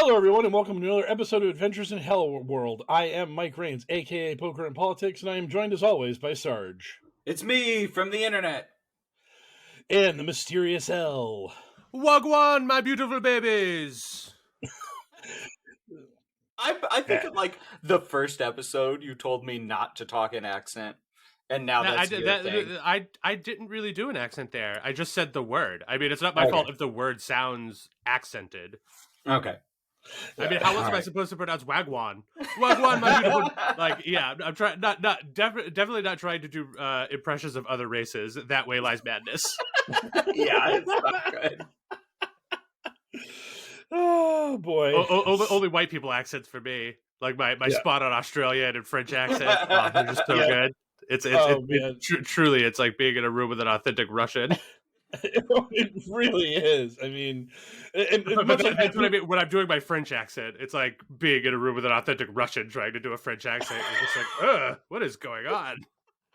Hello, everyone, and welcome to another episode of Adventures in HellwQrld. I am Mike Rains, a.k.a. Poker and Politics, and I am joined, as always, by Sarge. It's me from the internet. And the mysterious L. Wagwan, my beautiful babies. I think in like the first episode, you told me not to talk in accent, and now that's your thing. I didn't really do an accent there. I just said the word. I mean, it's not my fault if the word sounds accented. Okay. I mean, how else am I supposed to pronounce Wagwan? Wagwan, my beautiful. Like, yeah, I'm trying. Definitely not trying to do impressions of other races. That way lies madness. Yeah, it's not good. Oh, boy. Only white people accents for me. Like my spot on Australian and French accent. Oh, they're just so good. It's truly, it's like being in a room with an authentic Russian. It really is. I mean, that's what I mean when I'm doing my French accent. It's like being in a room with an authentic Russian trying to do a French accent. You're just like, what is going on?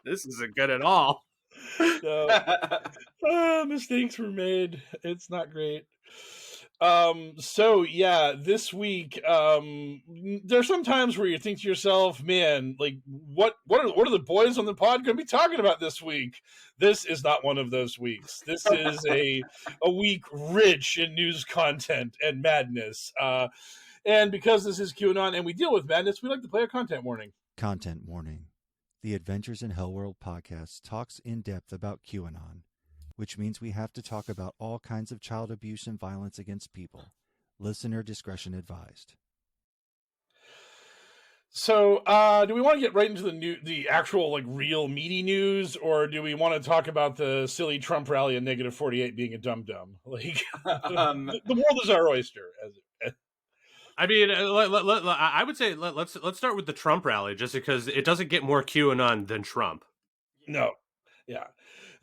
This isn't good at all. No. Mistakes were made. It's not great. So yeah, this week, there's some times where you think to yourself, man, like what are the boys on the pod going to be talking about this week? This is not one of those weeks. This is a week rich in news content and madness. And because this is QAnon and we deal with madness, we like to play a content warning. Content warning. The Adventures in HellwQrld podcast talks in depth about QAnon, which means we have to talk about all kinds of child abuse and violence against people. Listener discretion advised. So, do we want to get right into the actual, like, real meaty news, or do we want to talk about the silly Trump rally and -48 being a dum-dum? Like, the world is our oyster. I mean, I would say let's start with the Trump rally, just because it doesn't get more QAnon than Trump. No, yeah.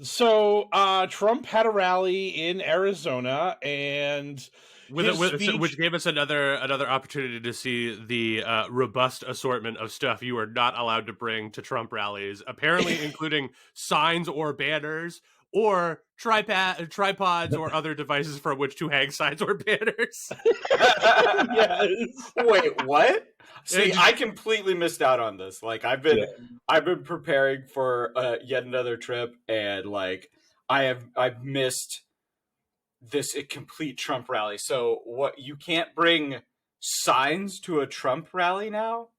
So, Trump had a rally in Arizona, and which gave us another opportunity to see the robust assortment of stuff you are not allowed to bring to Trump rallies, apparently including signs or banners or tripods or other devices from which to hang signs or banners. Yes. Wait, what? See, I completely missed out on this. Like, I've been preparing for yet another trip, and like I've missed this complete Trump rally. So what? You can't bring signs to a Trump rally now?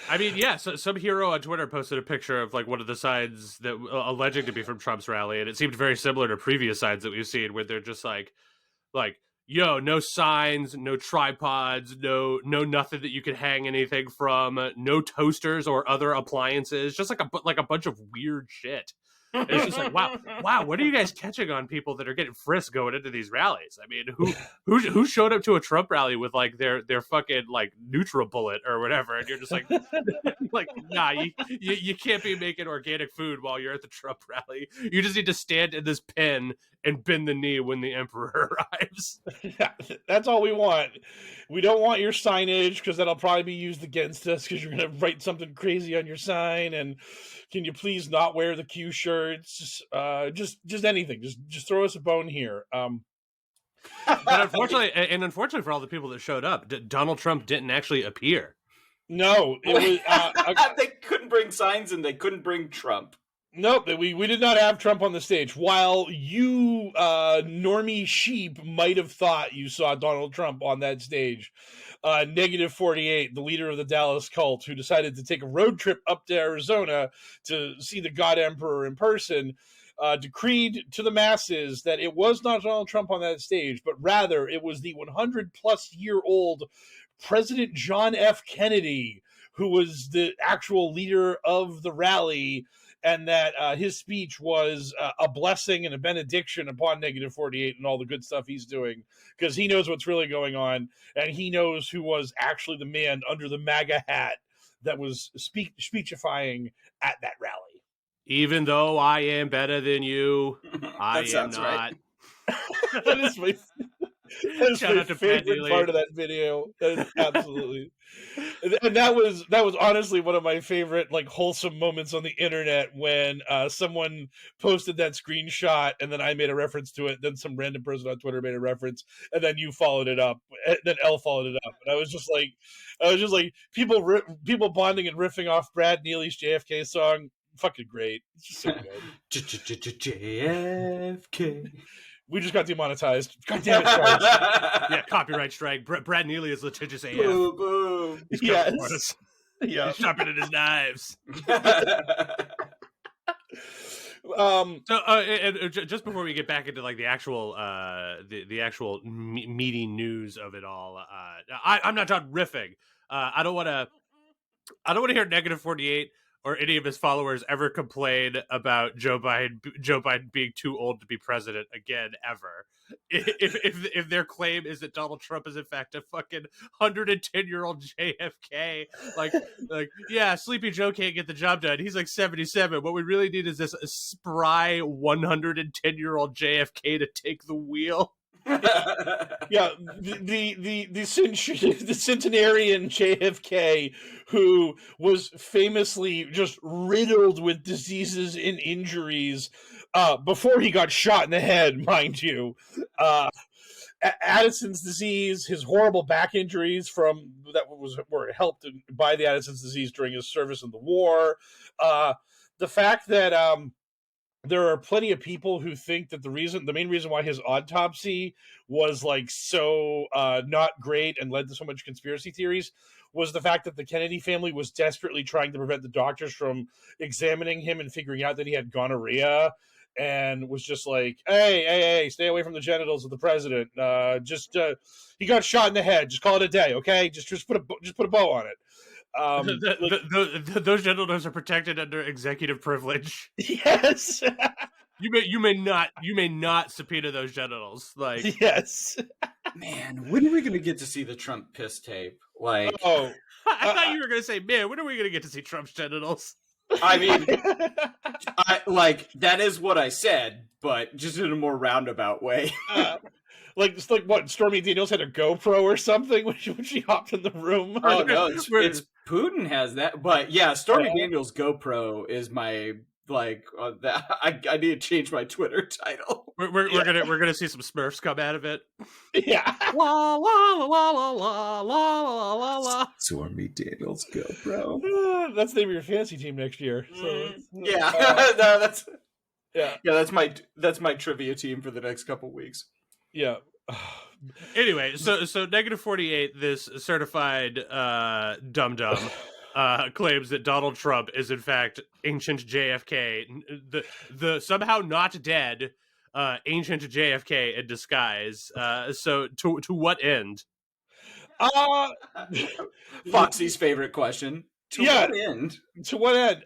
I mean, yeah. So some hero on Twitter posted a picture of like one of the signs that alleging to be from Trump's rally, and it seemed very similar to previous signs that we've seen, where they're just like. Yo, no signs, no tripods, no nothing that you can hang anything from, no toasters or other appliances, just like a bunch of weird shit. And it's just like, wow, what are you guys catching on people that are getting frisked going into these rallies? I mean, who showed up to a Trump rally with like their fucking like NutriBullet or whatever, and you're just like, nah, you can't be making organic food while you're at the Trump rally. You just need to stand in this pen and bend the knee when the emperor arrives. Yeah, that's all we want. We don't want your signage, because that'll probably be used against us, because you're going to write something crazy on your sign. And can you please not wear the Q shirts? Just anything. Just throw us a bone here. But unfortunately for all the people that showed up, Donald Trump didn't actually appear. No, it was. They couldn't bring signs, and they couldn't bring Trump. Nope, we did not have Trump on the stage. While you, normie sheep, might have thought you saw Donald Trump on that stage, -48, the leader of the Dallas cult, who decided to take a road trip up to Arizona to see the God Emperor in person, decreed to the masses that it was not Donald Trump on that stage, but rather it was the 100-plus-year-old President John F. Kennedy, who was the actual leader of the rally, and that his speech was a blessing and a benediction upon -48 and all the good stuff he's doing, because he knows what's really going on, and he knows who was actually the man under the MAGA hat that was speechifying at that rally. Even though I am better than you, I am not. Right. That is my... That's Shout my out to Brad favorite Neely. part of that video. That is absolutely, and that was honestly one of my favorite like wholesome moments on the internet when someone posted that screenshot and then I made a reference to it. Then some random person on Twitter made a reference, and then you followed it up. And then L followed it up, and I was just like, people bonding and riffing off Brad Neely's JFK song. Fucking great. It's just so good. JFK. We just got demonetized. God damn it, Charles. Yeah, copyright strike. Brad Neely is litigious AF. Boom, boom. He's Yes. coming for us. Yeah. He's sharpening his knives. And just before we get back into like the actual the actual meaty news of it all, I'm not done riffing. I don't want to hear Negative 48 or any of his followers ever complain about Joe Biden being too old to be president again ever. If their claim is that Donald Trump is in fact a fucking 110-year-old JFK, like yeah, Sleepy Joe can't get the job done. He's like 77. What we really need is this spry 110-year-old JFK to take the wheel. Yeah, the centenarian JFK, who was famously just riddled with diseases and injuries before he got shot in the head, mind you. Addison's disease, his horrible back injuries were helped by the Addison's disease during his service in the war. The fact that there are plenty of people who think that the main reason why his autopsy was like so not great and led to so much conspiracy theories was the fact that the Kennedy family was desperately trying to prevent the doctors from examining him and figuring out that he had gonorrhea, and was just like, hey, stay away from the genitals of the president. He got shot in the head. Just call it a day, okay? Just put a bow on it. Those genitals are protected under executive privilege. Yes. You may not subpoena those genitals. Like, yes. Man, when are we gonna get to see the Trump piss tape? Like, I thought you were gonna say, man, when are we gonna get to see Trump's genitals? I mean, that is what I said, but just in a more roundabout way. Like what? Stormy Daniels had a GoPro or something when she hopped in the room. Oh no, it's Putin has that, but yeah, Stormy Daniels' GoPro is my I need to change my Twitter title. We're gonna see some Smurfs come out of it. Yeah. La la la la la la la la la. Stormy Daniels' GoPro. That's the name of your fantasy team next year. So that's my trivia team for the next couple weeks. Yeah. Anyway, so Negative 48, this certified dum-dum, claims that Donald Trump is in fact ancient JFK, the somehow not dead ancient JFK in disguise. So to what end? Foxy's favorite question. To what end? To what end?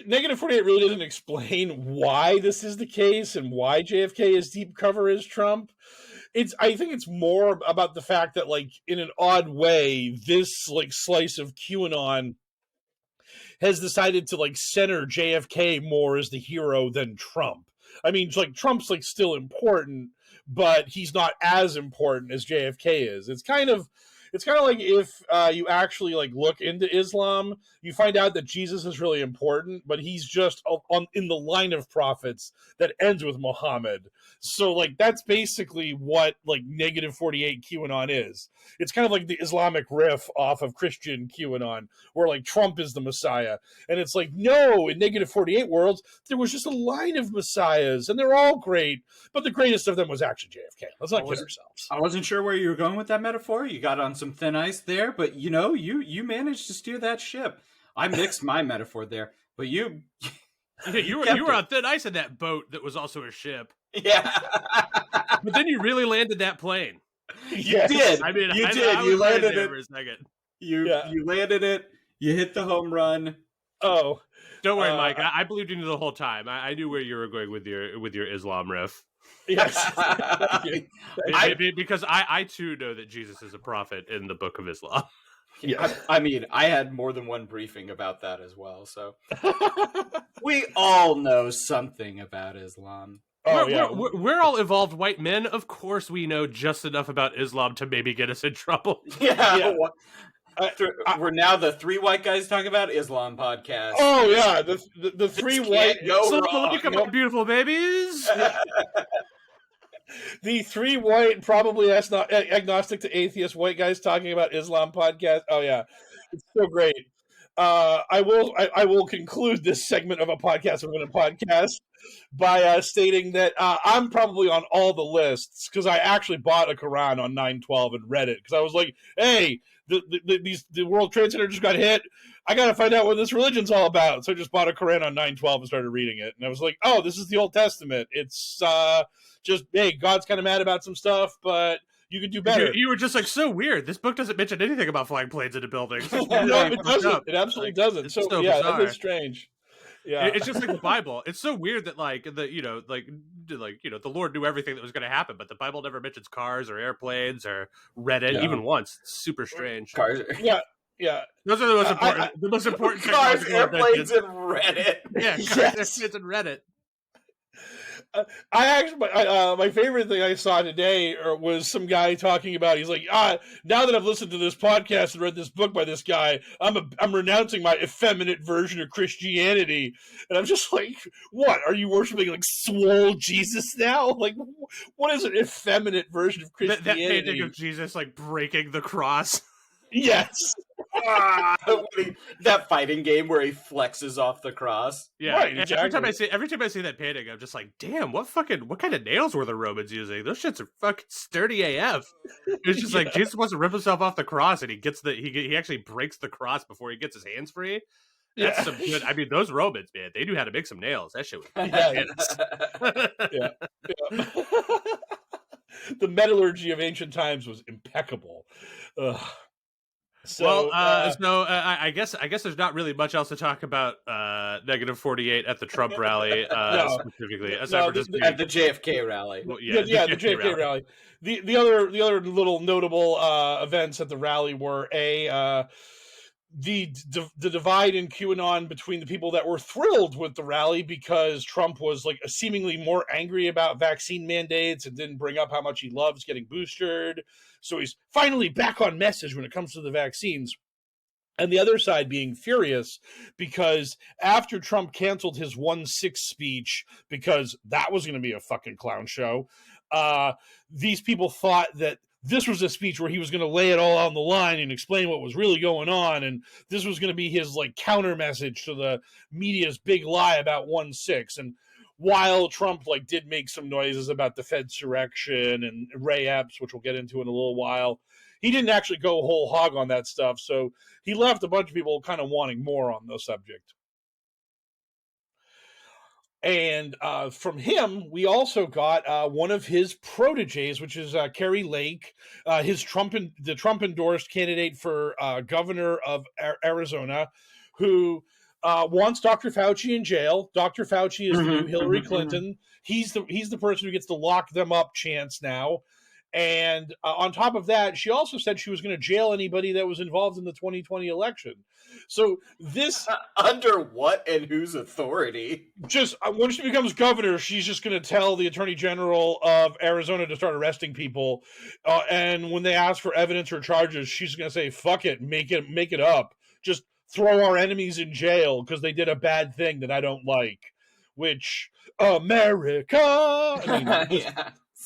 Negative 48 really doesn't explain why this is the case and why JFK is deep cover as Trump. I think it's more about the fact that, like, in an odd way, this like slice of QAnon has decided to like center JFK more as the hero than Trump. I mean, like, Trump's like still important, but he's not as important as JFK is. It's kind of like if you actually like look into Islam, you find out that Jesus is really important, but he's just in the line of prophets that ends with Muhammad. So like that's basically what like Negative 48 QAnon is. It's kind of like the Islamic riff off of Christian QAnon, where like Trump is the Messiah, and it's like, no, in Negative 48 worlds there was just a line of messiahs, and they're all great, but the greatest of them was actually JFK. Let's not kid ourselves. I wasn't sure where you were going with that metaphor. You got on some thin ice there, but you managed to steer that ship. I mixed my metaphor there, but you were on thin ice in that boat that was also a ship. Yeah. But then you really landed that plane. Yes. You did. I mean, you did. You landed it for a second. You landed it. You hit the home run. Oh, don't worry, Mike. I believed in you the whole time. I knew where you were going with your Islam riff. Yes. Because I too know that Jesus is a prophet in the Book of Islam. Yeah. I mean, I had more than one briefing about that as well. So we all know something about Islam. Oh we're all evolved white men. Of course, we know just enough about Islam to maybe get us in trouble. Yeah. We're now the three white guys talking about Islam podcast. Oh yeah, the three white. Go wrong. Nope. Beautiful babies. The three white, probably agnostic to atheist white guys talking about Islam podcast. Oh yeah, it's so great. I will conclude this segment of a podcast I'm going to podcast by stating that I'm probably on all the lists because I actually bought a Quran on 9/12 and read it because I was like, hey, the World Trade Center just got hit. I got to find out what this religion's all about. So I just bought a Quran on 9/12 and started reading it. And I was like, oh, this is the Old Testament. It's just, hey, God's kind of mad about some stuff, but you could do better. You were just like, so weird. This book doesn't mention anything about flying planes into buildings. No, it doesn't. It absolutely doesn't. So yeah, that is strange. Yeah, it's just like the Bible. It's so weird that the Lord knew everything that was going to happen, but the Bible never mentions cars or airplanes or Reddit even once. It's super strange. Cars. Yeah. Those are the most important. The most important cars, airplanes, and Reddit. Yeah, cars, airplanes, and Reddit. My favorite thing I saw today was some guy talking about. He's like, now that I've listened to this podcast and read this book by this guy, I'm renouncing my effeminate version of Christianity. And I'm just like, what? Are you worshiping like swole Jesus now? Like, what is an effeminate version of Christianity? That painting of Jesus like breaking the cross. Yes. That fighting game where he flexes off the cross. Yeah, right, exactly. Every time I see that painting, I'm just like, damn, what kind of nails were the Romans using? Those shits are fucking sturdy AF. It's just like Jesus wants to rip himself off the cross, and he actually breaks the cross before he gets his hands free. That's some good. I mean, those Romans, man, they knew how to make some nails. That shit was The metallurgy of ancient times was impeccable. So, I guess there's not really much else to talk about -48 at the Trump rally specifically, aside from just at the JFK rally. Well, the JFK rally. The other little notable events at the rally were the divide in QAnon between the people that were thrilled with the rally because Trump was like seemingly more angry about vaccine mandates and didn't bring up how much he loves getting boosted. So he's finally back on message when it comes to the vaccines. And the other side being furious because after Trump canceled his 1/6 speech because that was going to be a fucking clown show, these people thought that this was a speech where he was going to lay it all on the line and explain what was really going on. And this was going to be his like counter message to the media's big lie about 1/6. And while Trump like did make some noises about the Fedsurrection and Ray Epps, which we'll get into in a little while, he didn't actually go whole hog on that stuff. So he left a bunch of people kind of wanting more on the subject. And from him, we also got one of his proteges, which is Kerry Lake, the Trump-endorsed candidate for governor of Arizona, who wants Dr. Fauci in jail. Dr. Fauci is the new Hillary Clinton. He's the person who gets the lock them up chance now. And on top of that, she also said she was going to jail anybody that was involved in the 2020 election. So this under what and whose authority? Just when she becomes governor, she's just going to tell the attorney general of Arizona to start arresting people. And when they ask for evidence or charges, she's going to say, "Fuck it, make it up. Just throw our enemies in jail because they did a bad thing that I don't like." Which America. I mean,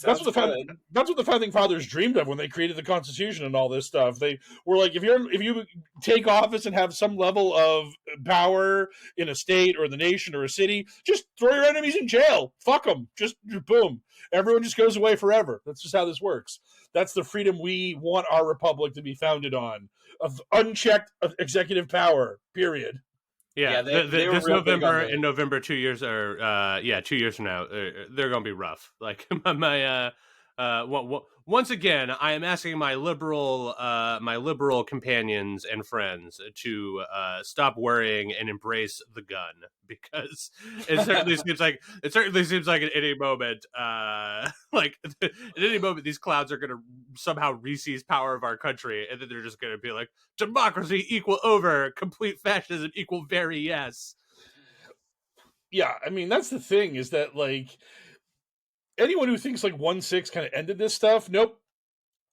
That's what the founding fathers dreamed of when they created the Constitution and all this stuff. They were like, if you take office and have some level of power in a state or the nation or a city, just throw your enemies in jail. Fuck them. Just boom. Everyone just goes away forever. That's just how this works. That's the freedom we want our republic to be founded on, of unchecked executive power. Period. Yeah, this November and November 2 years or 2 years from now, they're gonna be rough. Like once again, I am asking my liberal companions and friends to stop worrying and embrace the gun, because it certainly seems like at any moment, these clowns are gonna somehow re-seize power of our country, and then they're just gonna be like, democracy equal over, complete fascism equal very yes. Yeah, I mean that's the thing, is that like anyone who thinks like 1-6 kind of ended this stuff, nope.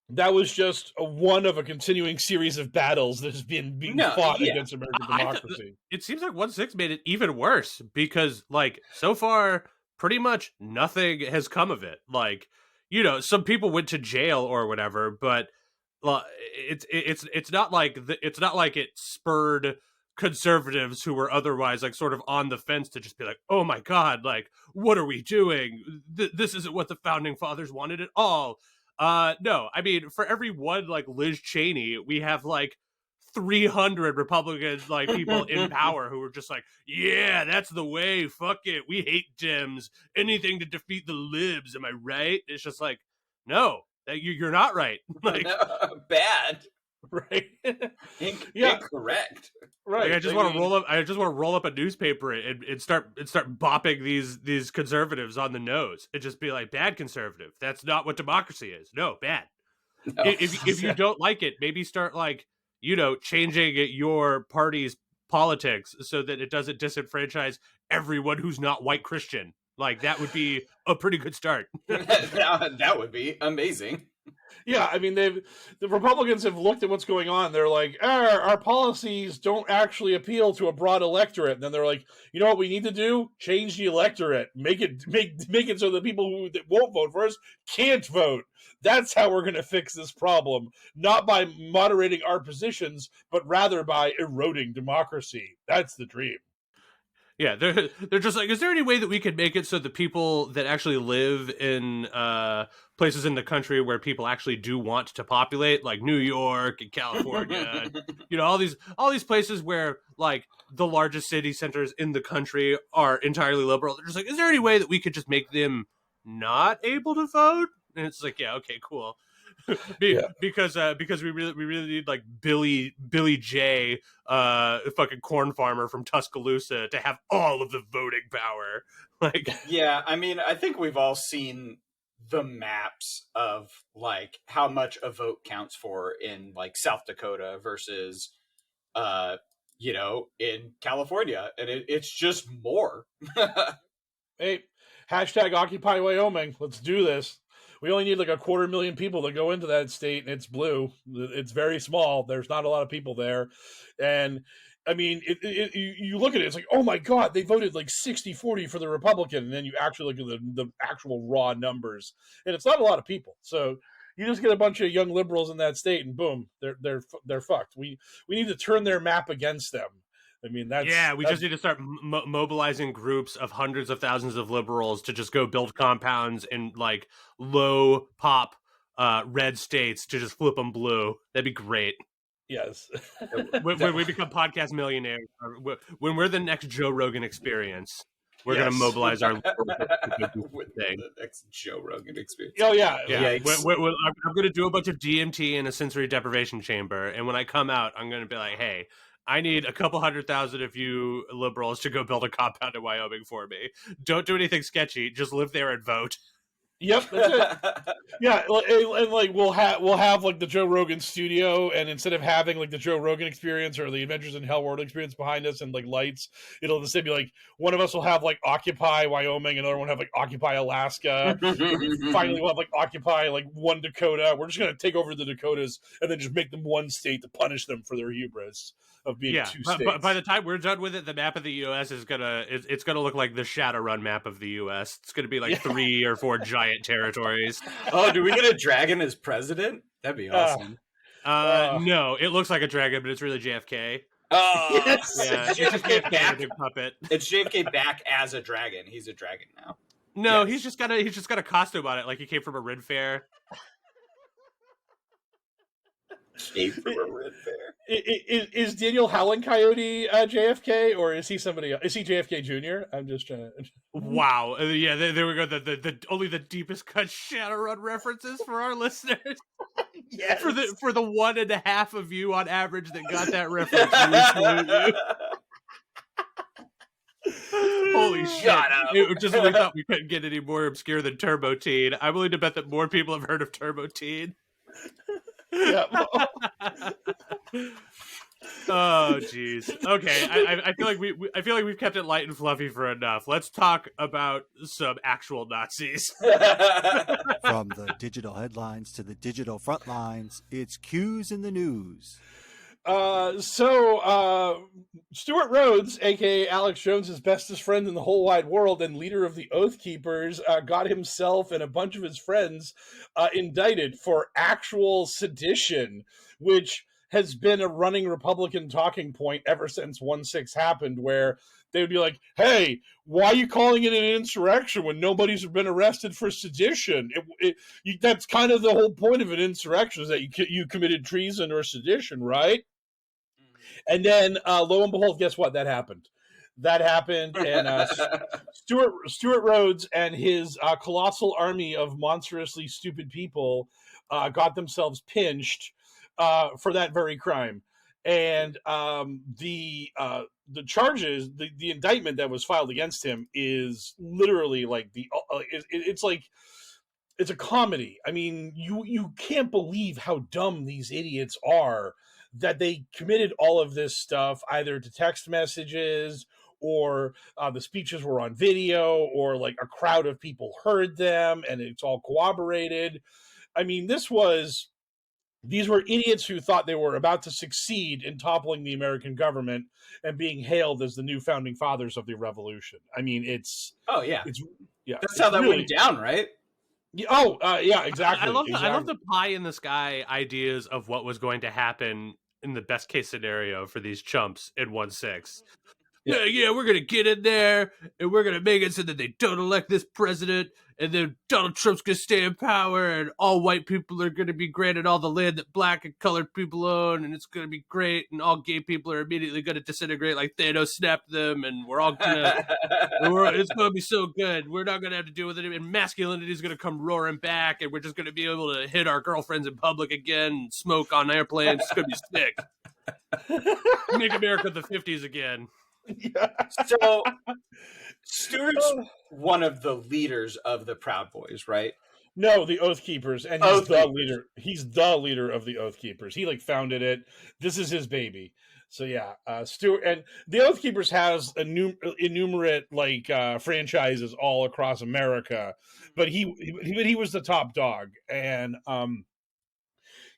That was just one of a continuing series of battles that has been being fought against American democracy. It seems like 1-6 made it even worse because, like, so far, pretty much nothing has come of it. Like, you know, some people went to jail or whatever, but it's not like it spurred conservatives who were otherwise like sort of on the fence to just be like, oh my god, like, what are we doing? This isn't what the founding fathers wanted at all. No, I mean, for every one like Liz Cheney, we have like 300 Republicans, like people in power who are just like, yeah, that's the way. Fuck it. We hate Dems. Anything to defeat the libs. Am I right? It's just like, no, you're not right. Like, bad. Right. Incorrect. Right. Like, I just want to roll up a newspaper and start bopping these conservatives on the nose and just be like, bad conservative. That's not what democracy is. No, bad. No. If you don't like it, maybe start like, you know, changing your party's politics so that it doesn't disenfranchise everyone who's not white Christian. Like, that would be a pretty good start. That would be amazing. Yeah, I mean, the Republicans have looked at what's going on. They're like, our policies don't actually appeal to a broad electorate. And then they're like, you know what we need to do? Change the electorate. Make it so that people that won't vote for us can't vote. That's how we're going to fix this problem. Not by moderating our positions, but rather by eroding democracy. That's the dream. Yeah, they're just like, is there any way that we could make it so the people that actually live in places in the country where people actually do want to populate, like New York and California, you know, all these places where like the largest city centers in the country are entirely liberal. They're just like, is there any way that we could just make them not able to vote? And it's like, yeah, okay, cool. Because we really need like Billy J, fucking corn farmer from Tuscaloosa, to have all of the voting power. Like, yeah, I mean, I think we've all seen the maps of like how much a vote counts for in like South Dakota versus, you know, in California, and it's just more. Hey, hashtag Occupy Wyoming. Let's do this. We only need like 250,000 people to go into that state, and it's blue. It's very small. There's not a lot of people there. And I mean, you look at it, it's like, oh my God, they voted like 60-40 for the Republican. And then you actually look at the actual raw numbers, and it's not a lot of people. So you just get a bunch of young liberals in that state, and boom, they're fucked. We need to turn their map against them. I mean, we just need to start mobilizing groups of hundreds of thousands of liberals to just go build compounds in like low pop red states to just flip them blue. That'd be great. Yes. when we become podcast millionaires, when we're the next Joe Rogan Experience, we're going to mobilize our the next Joe Rogan Experience. Oh yeah. I'm going to do a bunch of DMT in a sensory deprivation chamber, and when I come out, I'm going to be like, hey, I need a couple 100,000 of you liberals to go build a compound in Wyoming for me. Don't do anything sketchy. Just live there and vote. Yep, that's it. Yeah, and like we'll have like the Joe Rogan studio, and instead of having like the Joe Rogan Experience or the Adventures in HellwQrld Experience behind us and like lights, it'll just be like one of us will have like Occupy Wyoming, another one will have like Occupy Alaska. Finally, we'll have like Occupy like one Dakota. We're just gonna take over the Dakotas and then just make them one state to punish them for their hubris of being two states. But by the time we're done with it, the map of the U.S. is gonna look like the Shadowrun map of the U.S. It's gonna be like 3 or 4 giant territories. Oh, do we get a dragon as president? That'd be awesome. No, it looks like a dragon, but it's really JFK. Oh, yes. Yeah, it's JFK back. A puppet. It's JFK back as a dragon. He's a dragon now. No, yes. he's just got a costume on it, like he came from a Red Fair. Came from a Red Fair. Is Daniel Howling Coyote JFK, or is he somebody else? Is he JFK Jr.? I'm just trying to... Wow. Yeah, there we go. The only the deepest cut Shadowrun references for our listeners. Yes. For the 1.5 of you on average that got that reference. Holy shit. Just when we thought we couldn't get any more obscure than Turbo Teen, I'm willing to bet that more people have heard of Turbo Teen. Yeah. Oh, jeez. Okay, I feel like I feel like we've kept it light and fluffy for enough. Let's talk about some actual Nazis. From the digital headlines to the digital front lines, it's Q's in the news. Stuart Rhodes, aka Alex Jones's bestest friend in the whole wide world and leader of the Oathkeepers, got himself and a bunch of his friends indicted for actual sedition, which has been a running Republican talking point ever since 1/6 happened, where they would be like, "Hey, why are you calling it an insurrection when nobody's been arrested for sedition?" That's kind of the whole point of an insurrection, is that you committed treason or sedition, right? And then, lo and behold, guess what? That happened. And Stuart Rhodes and his colossal army of monstrously stupid people got themselves pinched for that very crime. And the charges, the indictment that was filed against him is literally like it's like it's a comedy. I mean, you can't believe how dumb these idiots are, that they committed all of this stuff either to text messages, or the speeches were on video, or like a crowd of people heard them and it's all corroborated. I mean, these were idiots who thought they were about to succeed in toppling the American government and being hailed as the new founding fathers of the revolution. I mean, that's it's how that went down, right? Yeah, exactly. I love the pie in the sky ideas of what was going to happen in the best case scenario for these chumps in 1/6. Yeah, we're gonna get in there and we're gonna make it so that they don't elect this president, and then Donald Trump's gonna stay in power, and all white people are gonna be granted all the land that black and colored people own, and it's gonna be great, and all gay people are immediately gonna disintegrate like Thanos snapped them, and we're all gonna it's gonna be so good. We're not gonna have to deal with it, and masculinity is gonna come roaring back, and we're just gonna be able to hit our girlfriends in public again, and smoke on airplanes. It's gonna be sick. Make America the 50s again. Yeah. So Stuart's one of the leaders of the Proud Boys, right? No, the Oathkeepers, and he's the leader. He's the leader of the Oathkeepers. He founded it. This is his baby. So yeah, Stuart, and the Oathkeepers has innumerate franchises all across America, but he was the top dog, and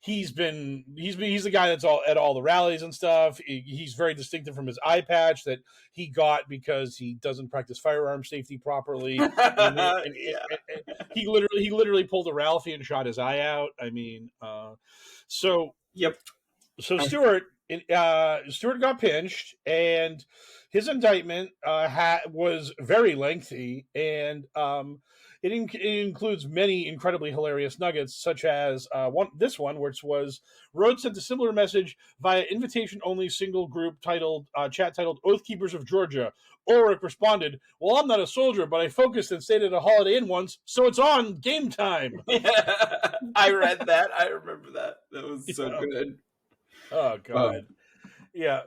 he's the guy that's at all the rallies and stuff. He's very distinctive from his eye patch that he got because he doesn't practice firearm safety properly. and he literally pulled a Ralphie and shot his eye out. I mean, so Stuart got pinched, and his indictment was very lengthy, and it includes many incredibly hilarious nuggets, such as this one, which was Rhodes sent a similar message via invitation-only single group chat titled "Oathkeepers of Georgia." Ulrich responded, "Well, I'm not a soldier, but I focused and stayed at a Holiday Inn once, so it's on game time." I read that. I remember that. That was so good. Oh, God. Yeah.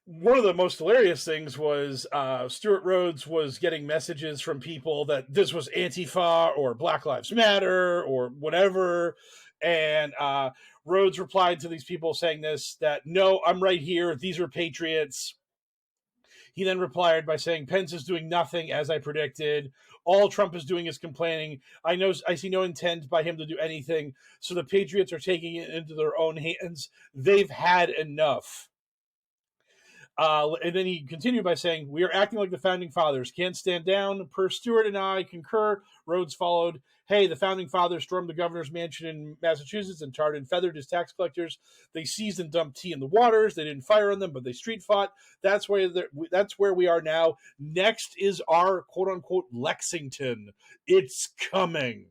One of the most hilarious things was Stuart Rhodes was getting messages from people that this was Antifa or Black Lives Matter or whatever. And Rhodes replied to these people saying that, "No, I'm right here. These are patriots." He then replied by saying, "Pence is doing nothing, as I predicted. All Trump is doing is complaining. I see no intent by him to do anything. So the patriots are taking it into their own hands. They've had enough." And then he continued by saying, "We are acting like the founding fathers. Can't stand down. Per Stuart and I concur." Rhodes followed, "Hey, the founding fathers stormed the governor's mansion in Massachusetts and tarred and feathered his tax collectors. They seized and dumped tea in the waters. They didn't fire on them, but they street fought. That's where we are now. Next is our quote unquote Lexington. It's coming."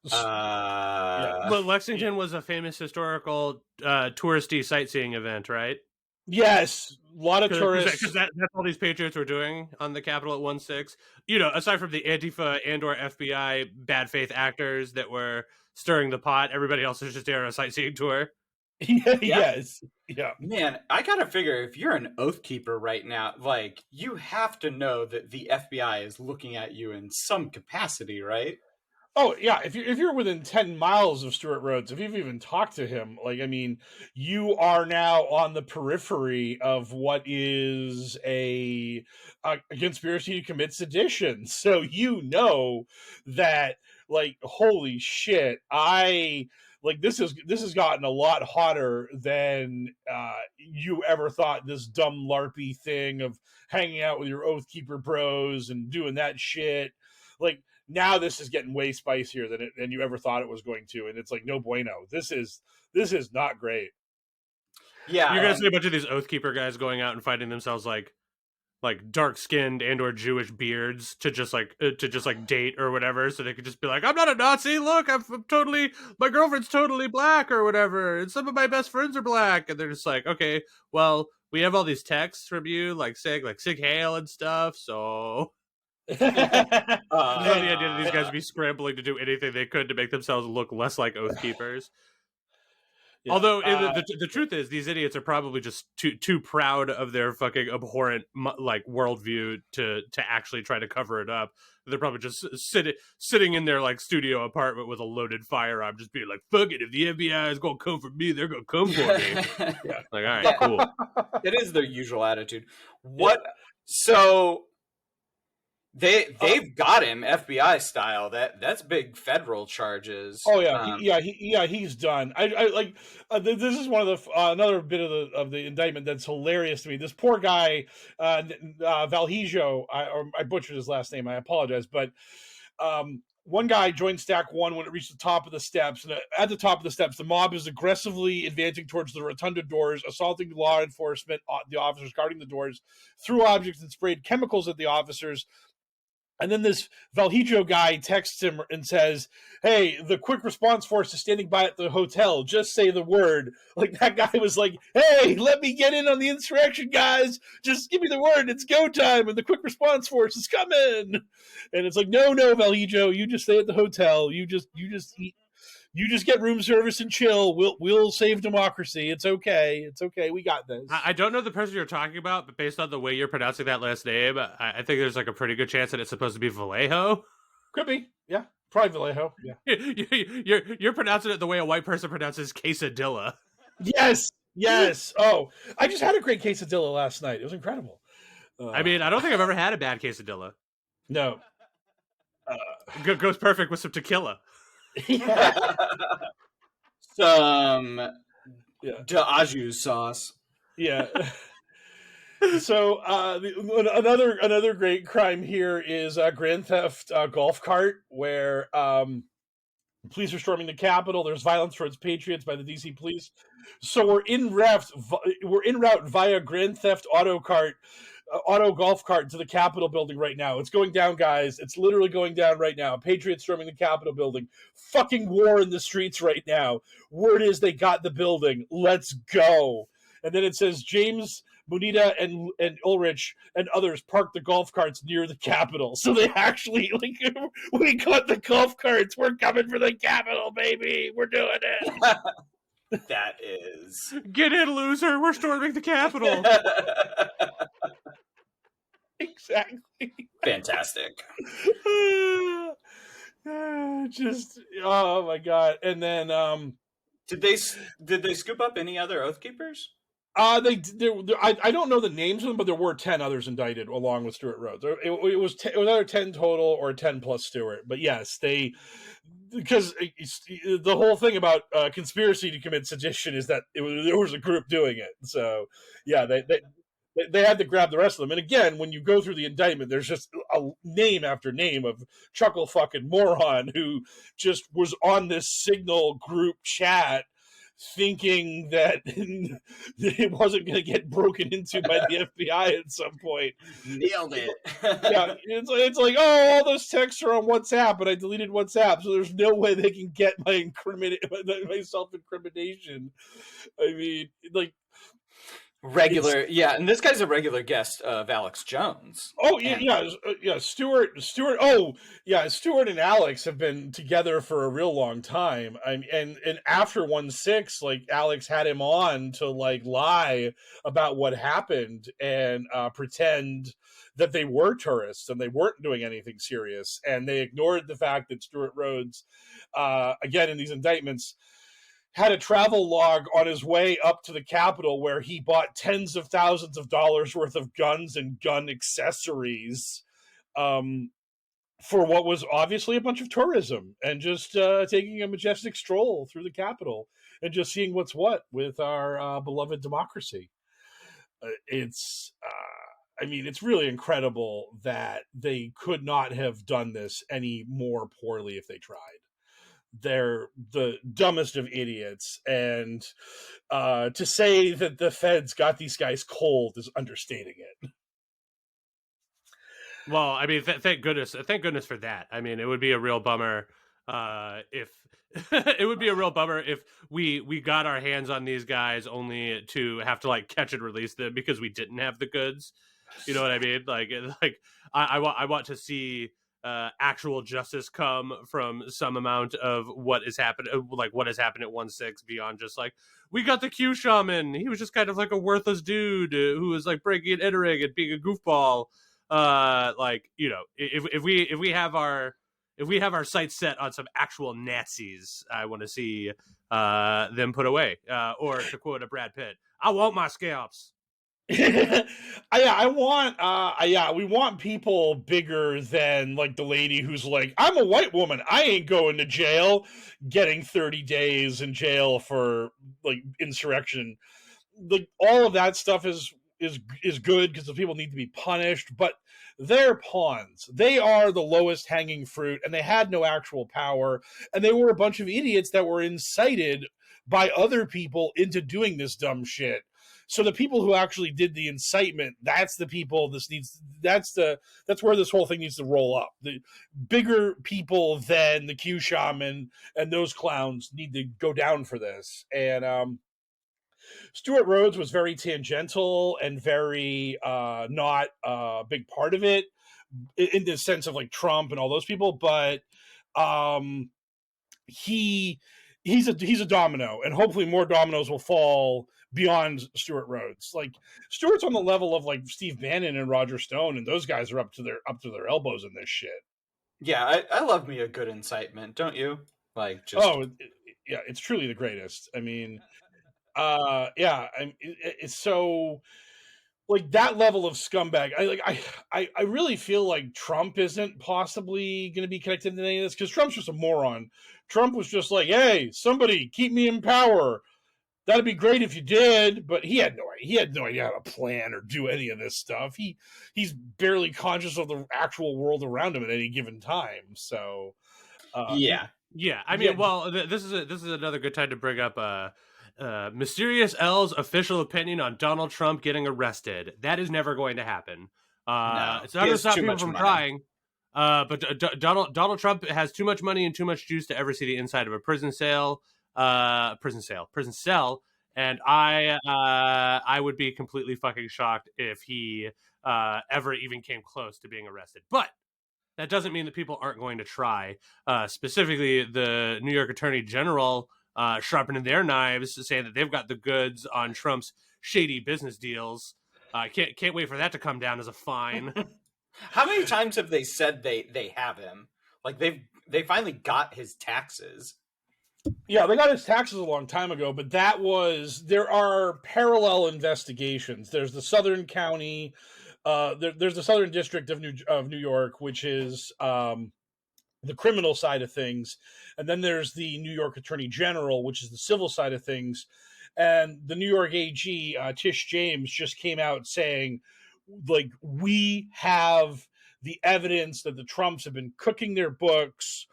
But Lexington was a famous historical touristy sightseeing event, right? Yes, a lot of tourists. Because that's all these patriots were doing on the Capitol at 1/6. Aside from the Antifa and/or FBI bad faith actors that were stirring the pot, everybody else is just there on a sightseeing tour. Yes. Yeah. Man, I gotta figure, if you're an Oathkeeper right now, you have to know that the FBI is looking at you in some capacity, right? Oh yeah, if you're within 10 miles of Stuart Rhodes, if you've even talked to him, like I mean, you are now on the periphery of what is a conspiracy to commit sedition. So you know that, like, holy shit, I like this has gotten a lot hotter than you ever thought. This dumb LARPy thing of hanging out with your Oathkeeper bros and doing that shit, like now this is getting way spicier than you ever thought it was going to, and it's like no bueno. This is not great. Yeah, you're gonna see a bunch of these Oathkeeper guys going out and finding themselves like dark skinned and or Jewish beards to just like date or whatever, so they could just be like, I'm not a Nazi. Look, I'm totally, my girlfriend's totally black or whatever, and some of my best friends are black, and they're just like, okay, well, we have all these texts from you like saying like Sig Heil and stuff, so. The idea that these guys would be scrambling to do anything they could to make themselves look less like Oathkeepers. Yeah. Although the truth is, these idiots are probably just too proud of their fucking abhorrent like worldview to actually try to cover it up. They're probably just sitting in their like studio apartment with a loaded firearm, just being like, "Fuck it, if the FBI is gonna come for me, they're gonna come for me." Yeah. Like, all right, cool. It is their usual attitude. What? Yeah. So. They've got him FBI style. That's big federal charges. Oh yeah, he's done. I like this is one of the another bit of the indictment that's hilarious to me. This poor guy, Valhijo. I butchered his last name. I apologize, but one guy joined Stack 1 when it reached the top of the steps, and at the top of the steps, the mob is aggressively advancing towards the rotunda doors, assaulting law enforcement, the officers guarding the doors, threw objects and sprayed chemicals at the officers. And then this Valhijo guy texts him and says, "Hey, the quick response force is standing by at the hotel. Just say the word." Like, that guy was like, "Hey, let me get in on the insurrection, guys. Just give me the word. It's go time, and the quick response force is coming." And it's like, no, Valhijo, you just stay at the hotel. You just eat. You just get room service and chill. We'll save democracy. It's okay. It's okay. We got this. I don't know the person you're talking about, but based on the way you're pronouncing that last name, I think there's like a pretty good chance that it's supposed to be Vallejo. Could be. Yeah. Probably Vallejo. Yeah. You're pronouncing it the way a white person pronounces quesadilla. Yes. Oh, I just had a great quesadilla last night. It was incredible. I mean, I don't think I've ever had a bad quesadilla. No. Goes perfect with some tequila. Yeah. Some d'aju sauce. Yeah. So another great crime here is Grand Theft golf cart, where police are storming the Capitol. There's violence towards patriots by the DC police. So we're en route via Grand Theft auto golf cart to the Capitol building right now. It's going down, guys. It's literally going down right now. Patriots storming the Capitol building. Fucking war in the streets right now. Word is they got the building. Let's go. And then it says James, Munita, and Ulrich and others parked the golf carts near the Capitol. So they actually, like, we got the golf carts. We're coming for the Capitol, baby. We're doing it. That is. Get in, loser. We're storming the Capitol. Exactly. Fantastic. Just, oh my god. And then did they scoop up any other Oathkeepers? I don't know the names of them, but there were 10 others indicted along with Stuart Rhodes. It was either 10 total or 10 plus Stuart. But yes, because the whole thing about conspiracy to commit sedition is that there was a group doing it. So yeah, they had to grab the rest of them. And again, when you go through the indictment, there's just a name after name of chuckle fucking moron who just was on this Signal group chat thinking that it wasn't going to get broken into by the FBI at some point. Nailed it. Yeah, it's like, oh, all those texts are on WhatsApp, but I deleted WhatsApp, so there's no way they can get my self-incrimination. I mean, like, Regular, yeah, and this guy's a regular guest of Alex Jones. Oh yeah. Stuart. Oh yeah, Stuart and Alex have been together for a real long time. And after 1-6, like Alex had him on to like lie about what happened and pretend that they were tourists and they weren't doing anything serious, and they ignored the fact that Stuart Rhodes, again in these indictments, had a travel log on his way up to the Capitol where he bought tens of thousands of dollars worth of guns and gun accessories for what was obviously a bunch of tourism and just taking a majestic stroll through the Capitol and just seeing what's what with our beloved democracy. It's really incredible that they could not have done this any more poorly if they tried. They're the dumbest of idiots, and to say that the feds got these guys cold is understating it. Well, I mean, thank goodness for that. I mean, it would be a real bummer if it would be a real bummer if we got our hands on these guys only to have to like catch and release them because we didn't have the goods. You know what I mean? Like I want to see actual justice come from some amount of what is happening, like what has happened at 1-6 beyond just like, we got the Q shaman. He was just kind of like a worthless dude who was like breaking and entering and being a goofball. Like, you know, if we have our sights set on some actual Nazis, I want to see them put away. Or to quote a Brad Pitt, I want my scalps. We want people bigger than like the lady who's like, I'm a white woman, I ain't going to jail, getting 30 days in jail for like insurrection. Like all of that stuff is good because the people need to be punished, but they're pawns. They are the lowest hanging fruit, and they had no actual power, and they were a bunch of idiots that were incited by other people into doing this dumb shit. So the people who actually did the incitement, that's the people that's where this whole thing needs to roll up. The bigger people than the Q shaman and those clowns need to go down for this. And Stuart Rhodes was very tangential and very not a big part of it in the sense of like Trump and all those people, but he's a domino, and hopefully more dominoes will fall beyond Stuart Rhodes. Like Stuart's on the level of like Steve Bannon and Roger Stone, and those guys are up to their elbows in this shit. Yeah, I love me a good incitement, don't you? Like, just yeah, it's truly the greatest. I mean, it's so like that level of scumbag. I really feel like Trump isn't possibly going to be connected to any of this because Trump's just a moron. Trump was just like, hey, somebody keep me in power. That'd be great if you did, but he had no idea how to plan or do any of this stuff. He's barely conscious of the actual world around him at any given time. So, yeah. I mean, well, this is another good time to bring up Mysterious L's official opinion on Donald Trump getting arrested. That is never going to happen. No, it's not going to stop people from trying. But Donald Trump has too much money and too much juice to ever see the inside of a prison cell. And I would be completely fucking shocked if he ever even came close to being arrested. But that doesn't mean that people aren't going to try. Specifically, the New York Attorney General sharpening their knives, saying that they've got the goods on Trump's shady business deals. Can't wait for that to come down as a fine. How many times have they said they have him? Like they finally got his taxes. Yeah, they got his taxes a long time ago, but there are parallel investigations. There's the Southern County, there's the Southern District of New York, which is the criminal side of things, and then there's the New York Attorney General, which is the civil side of things. And the New York AG, Tish James, just came out saying, like, we have the evidence that the Trumps have been cooking their books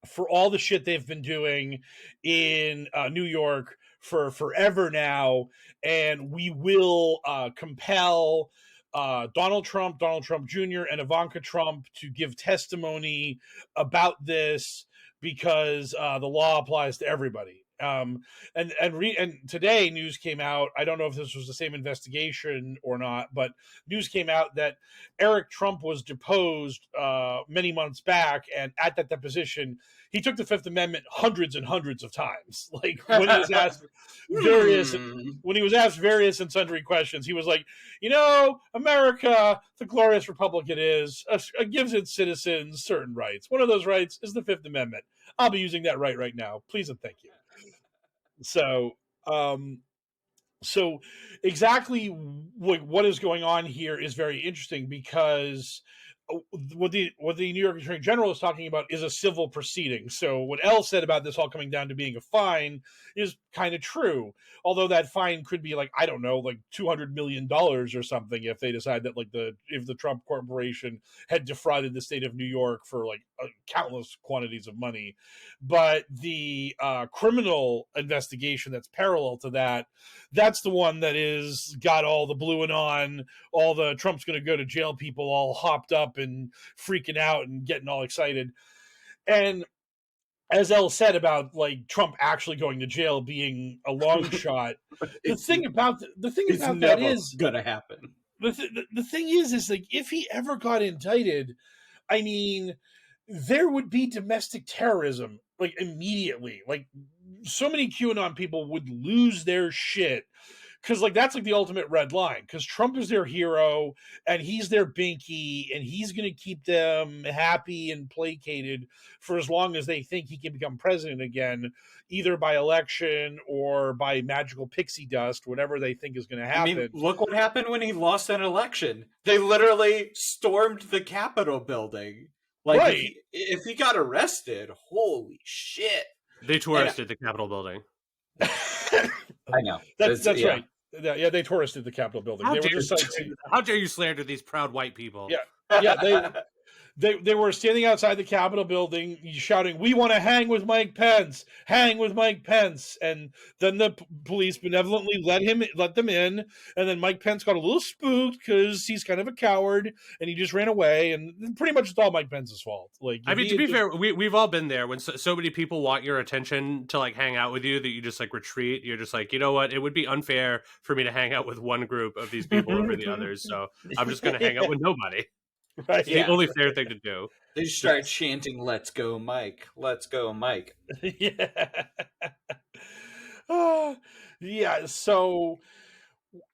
for all the shit they've been doing in New York for forever now, and we will compel Donald Trump Jr., and Ivanka Trump to give testimony about this because the law applies to everybody. And today news came out. I don't know if this was the same investigation or not, but news came out that Eric Trump was deposed many months back, and at that deposition, he took the Fifth Amendment hundreds and hundreds of times. Like when he was asked various and sundry questions, he was like, America, the glorious republic it is, gives its citizens certain rights. One of those rights is the Fifth Amendment. I'll be using that right now. Please and thank you. So exactly what is going on here is very interesting, because what the New York Attorney General is talking about is a civil proceeding. So what Elle said about this all coming down to being a fine is kind of true. Although that fine could be like, I don't know, like $200 million or something if they decide that if the Trump Corporation had defrauded the state of New York for like countless quantities of money. But the criminal investigation that's parallel to that, that's the one that is got all the blue and on, all the Trump's going to go to jail people all hopped up and freaking out and getting all excited. And as Elle said about like Trump actually going to jail being a long shot, the thing about that is gonna happen. The thing is like if he ever got indicted, I mean, there would be domestic terrorism like immediately. Like so many QAnon people would lose their shit. Because like that's like the ultimate red line. Because Trump is their hero, and he's their binky, and he's going to keep them happy and placated for as long as they think he can become president again, either by election or by magical pixie dust, whatever they think is going to happen. I mean, look what happened when he lost an election. They literally stormed the Capitol building. Like, right. if he got arrested, holy shit! They touristed the Capitol building. I know. That's right. Yeah, they touristed the Capitol building. How dare you slander these proud white people? Yeah. They were standing outside the Capitol building shouting, "We want to hang with Mike Pence, hang with Mike Pence." And then the police benevolently let them in. And then Mike Pence got a little spooked because he's kind of a coward and he just ran away. And pretty much it's all Mike Pence's fault. Like, I mean, to be fair, we've all been there when so many people want your attention to like hang out with you that you just like retreat. You're just like, you know what? It would be unfair for me to hang out with one group of these people over the others. So I'm just going to hang out with nobody. Right. It's the only fair thing to do. They start chanting, "Let's go, Mike! Let's go, Mike!" Yeah. Yeah. So,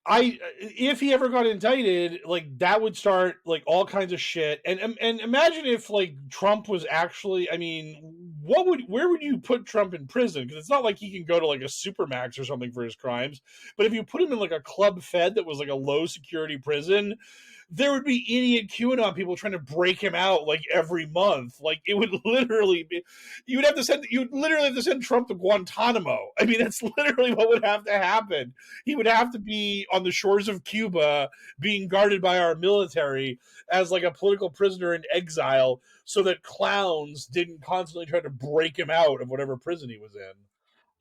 if he ever got indicted, like that would start like all kinds of shit. And imagine if like Trump was actually, I mean, where would you put Trump in prison? Because it's not like he can go to like a supermax or something for his crimes. But if you put him in like a Club Fed that was like a low security prison, there would be idiot QAnon people trying to break him out like every month. Like it would literally be, you would literally have to send Trump to Guantanamo. I mean, that's literally what would have to happen. He would have to be on the shores of Cuba being guarded by our military as like a political prisoner in exile so that clowns didn't constantly try to break him out of whatever prison he was in.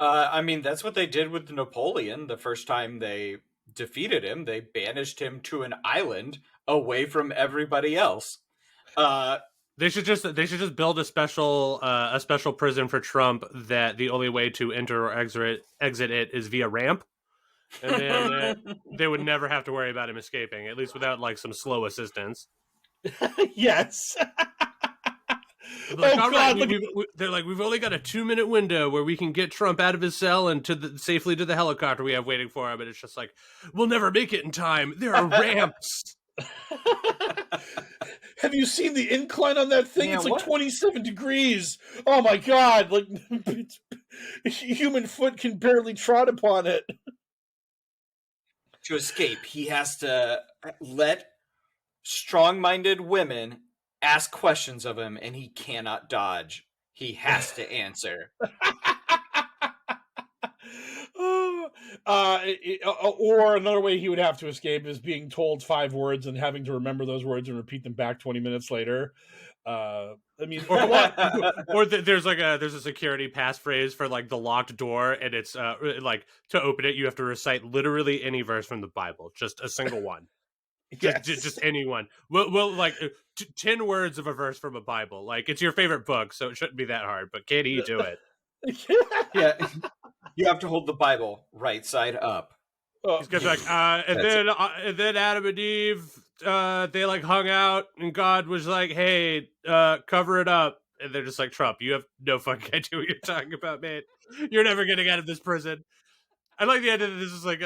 I mean, that's what they did with Napoleon the first time they defeated him. They banished him to an island away from everybody else. They should just build a special prison for Trump that the only way to enter or exit it is via ramp, and then they would never have to worry about him escaping, at least without like some slow assistance. Yes. Like, they're like, we've only got a 2-minute window where we can get Trump out of his cell and safely to the helicopter we have waiting for him. And it's just like, we'll never make it in time. There are ramps. Have you seen the incline on that thing? Yeah, it's like 27 degrees. Oh my God. Like human foot can barely trot upon it. To escape, he has to let strong-minded women ask questions of him, and he cannot dodge. He has to answer. Or another way he would have to escape is being told 5 words and having to remember those words and repeat them back 20 minutes later. I mean, there's a security passphrase for like the locked door, and it's like to open it you have to recite literally any verse from the Bible, just a single one. Yes. Just anyone. Well, like 10 words of a verse from a Bible. Like it's your favorite book, so it shouldn't be that hard. But can he do it? Yeah. You have to hold the Bible right side up. He's gonna be like, and then Adam and Eve, they like hung out, and God was like, "Hey, cover it up." And they're just like, "Trump, you have no fucking idea what you're talking about, mate. You're never getting out of this prison." I like the idea that this is like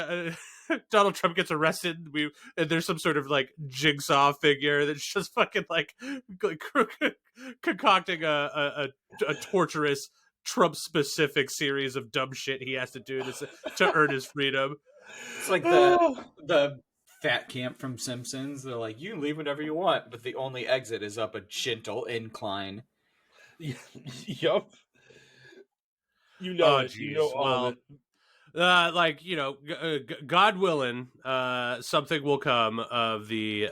Donald Trump gets arrested. And there's some sort of like jigsaw figure that's just fucking like concocting a torturous Trump-specific series of dumb shit he has to do to earn his freedom. It's like the fat camp from Simpsons. They're like, you can leave whenever you want, but the only exit is up a gentle incline. Yup. You know it. Geez. You know all of it. Like, you know, God willing, something will come of the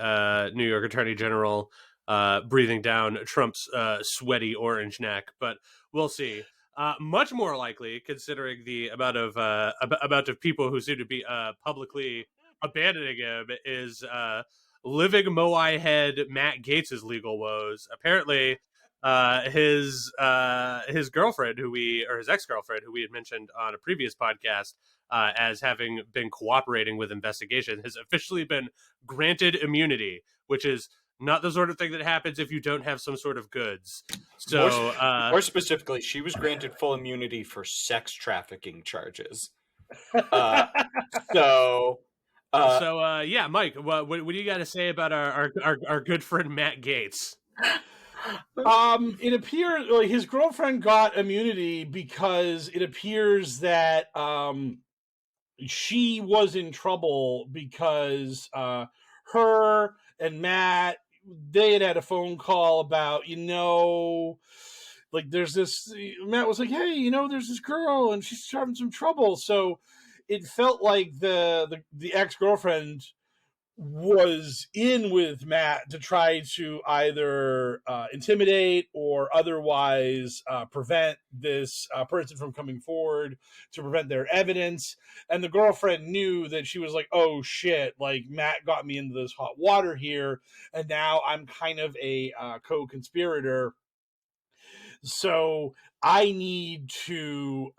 New York Attorney General breathing down Trump's sweaty orange neck, but we'll see. Much more likely, considering the amount of people who seem to be publicly abandoning him, is living Moai head Matt Gaetz's legal woes. Apparently, his girlfriend, his ex-girlfriend, who we had mentioned on a previous podcast as having been cooperating with investigation, has officially been granted immunity, which is not the sort of thing that happens if you don't have some sort of goods. So, more specifically, she was granted full immunity for sex trafficking charges. Yeah, Mike, what do you got to say about our good friend Matt Gaetz? It appears like his girlfriend got immunity because it appears that she was in trouble because her and Matt, they had a phone call about, like there's this, Matt was like, hey, there's this girl and she's having some trouble. So it felt like the ex-girlfriend was in with Matt to try to either intimidate or otherwise prevent this person from coming forward, to prevent their evidence. And the girlfriend knew that she was like, oh shit, like Matt got me into this hot water here, and now I'm kind of a co-conspirator. So I need to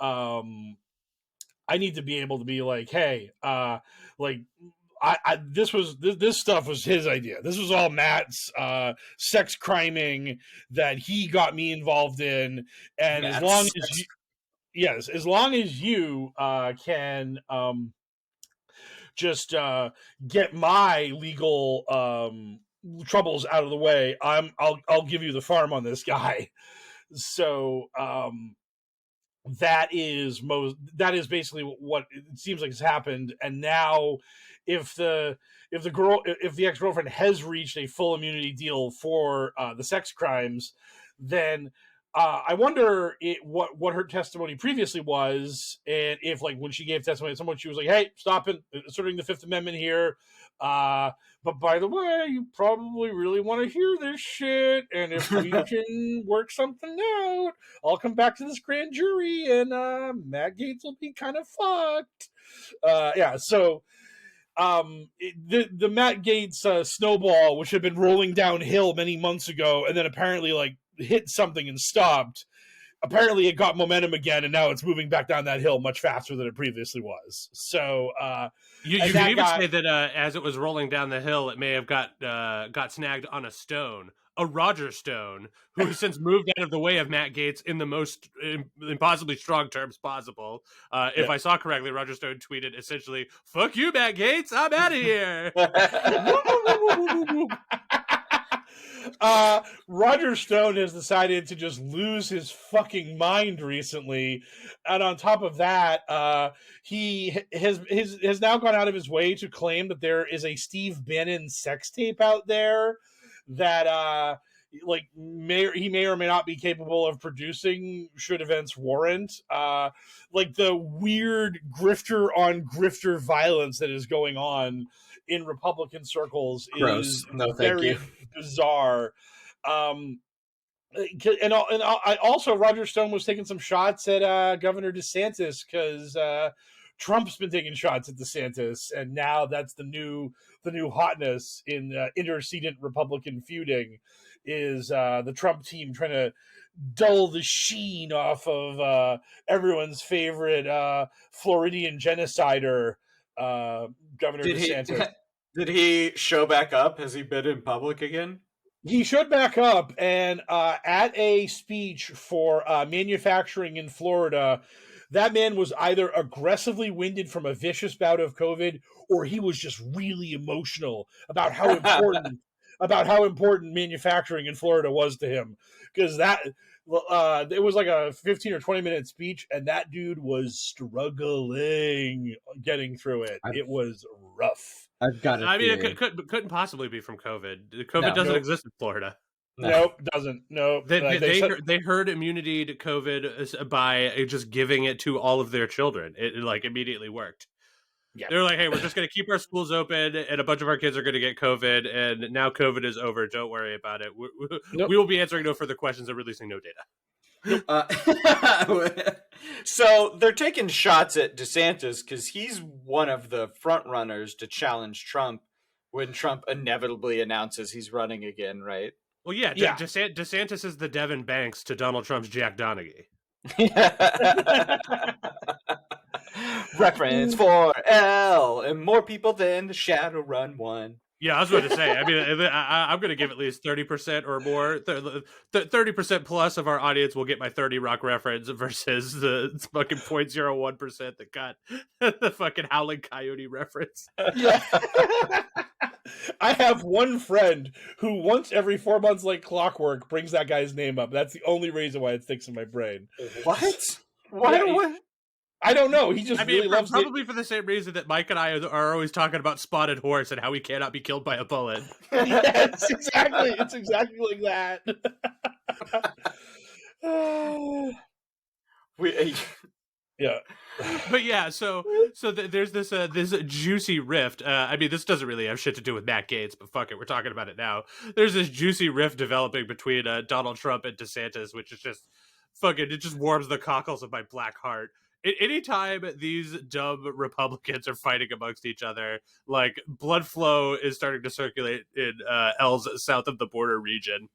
be able to be like, hey, like, this stuff was his idea. This was all Matt's sex criming that he got me involved in. And as long as you can just get my legal troubles out of the way, I'll give you the farm on this guy. So that is basically what it seems like has happened. And now if the ex-girlfriend has reached a full immunity deal for the sex crimes, then I wonder what her testimony previously was, and if, like, when she gave testimony to someone, she was like, hey, stop it, asserting the Fifth Amendment here, but by the way, you probably really want to hear this shit, and if we can work something out, I'll come back to this grand jury, and Matt Gaetz will be kind of fucked. So the Matt Gaetz snowball, which had been rolling downhill many months ago, and then apparently like hit something and stopped. Apparently it got momentum again, and now it's moving back down that hill much faster than it previously was. So you can even say that as it was rolling down the hill, it may have got snagged on a stone. A Roger Stone, who has since moved out of the way of Matt Gaetz in the most impossibly strong terms possible. If I saw correctly, Roger Stone tweeted essentially, fuck you, Matt Gaetz, I'm out of here. Roger Stone has decided to just lose his fucking mind recently, and on top of that, he has now gone out of his way to claim that there is a Steve Bannon sex tape out there that he may or may not be capable of producing should events warrant. Like the weird grifter on grifter violence that is going on in Republican circles is very bizarre. And also Roger Stone was taking some shots at Governor DeSantis because Trump's been taking shots at DeSantis, and now that's the new hotness in intercedent Republican feuding is the Trump team trying to dull the sheen off of everyone's favorite Floridian genocider, Governor DeSantis. Did he show back up? Has he been in public again? He showed back up, and at a speech for manufacturing in Florida, that man was either aggressively winded from a vicious bout of COVID, or he was just really emotional about how important manufacturing in Florida was to him. Because it was like a 15 or 20-minute speech, and that dude was struggling getting through it. It was rough. I've got it couldn't possibly be from COVID. COVID doesn't exist in Florida. Nope, doesn't. No, they herd immunity to COVID by just giving it to all of their children. It like immediately worked. Yeah. They're like, hey, we're just going to keep our schools open, and a bunch of our kids are going to get COVID, and now COVID is over. Don't worry about it. We will be answering no further questions and releasing no data. So they're taking shots at DeSantis because he's one of the front runners to challenge Trump when Trump inevitably announces he's running again, right? Well, yeah. DeSantis is the Devin Banks to Donald Trump's Jack Donaghy. Reference for L and more people than the Shadowrun one. Yeah, I was about to say. I mean, I'm going to give at least 30% or more. 30% plus of our audience will get my 30 Rock reference versus the fucking 0.01% that got the fucking Howling Coyote reference. Yeah. I have one friend who once every 4 months, like clockwork, brings that guy's name up. That's the only reason why it sticks in my brain. What? Why? I don't know. He just really loves it. Probably for the same reason that Mike and I are always talking about Spotted Horse and how he cannot be killed by a bullet. Yes, exactly. It's exactly like that. Yeah. But yeah, so there's this juicy rift. I mean, this doesn't really have shit to do with Matt Gaetz, but fuck it, we're talking about it now. There's this juicy rift developing between Donald Trump and DeSantis, which is just fucking, it just warms the cockles of my black heart. Anytime these dumb Republicans are fighting amongst each other, like blood flow is starting to circulate in L's south of the border region.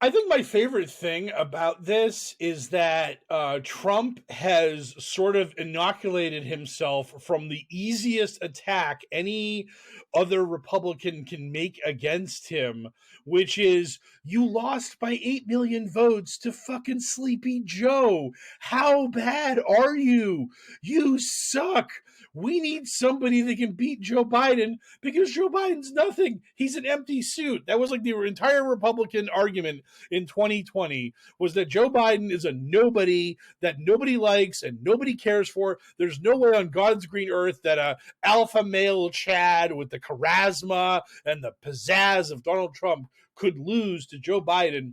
I think my favorite thing about this is that Trump has sort of inoculated himself from the easiest attack any other Republican can make against him, which is, you lost by 8 million votes to fucking Sleepy Joe. How bad are you? You suck. We need somebody that can beat Joe Biden because Joe Biden's nothing. He's an empty suit. That was like the entire Republican argument in 2020, was that Joe Biden is a nobody that nobody likes and nobody cares for. There's nowhere on God's green earth that a alpha male Chad with the charisma and the pizzazz of Donald Trump could lose to Joe Biden.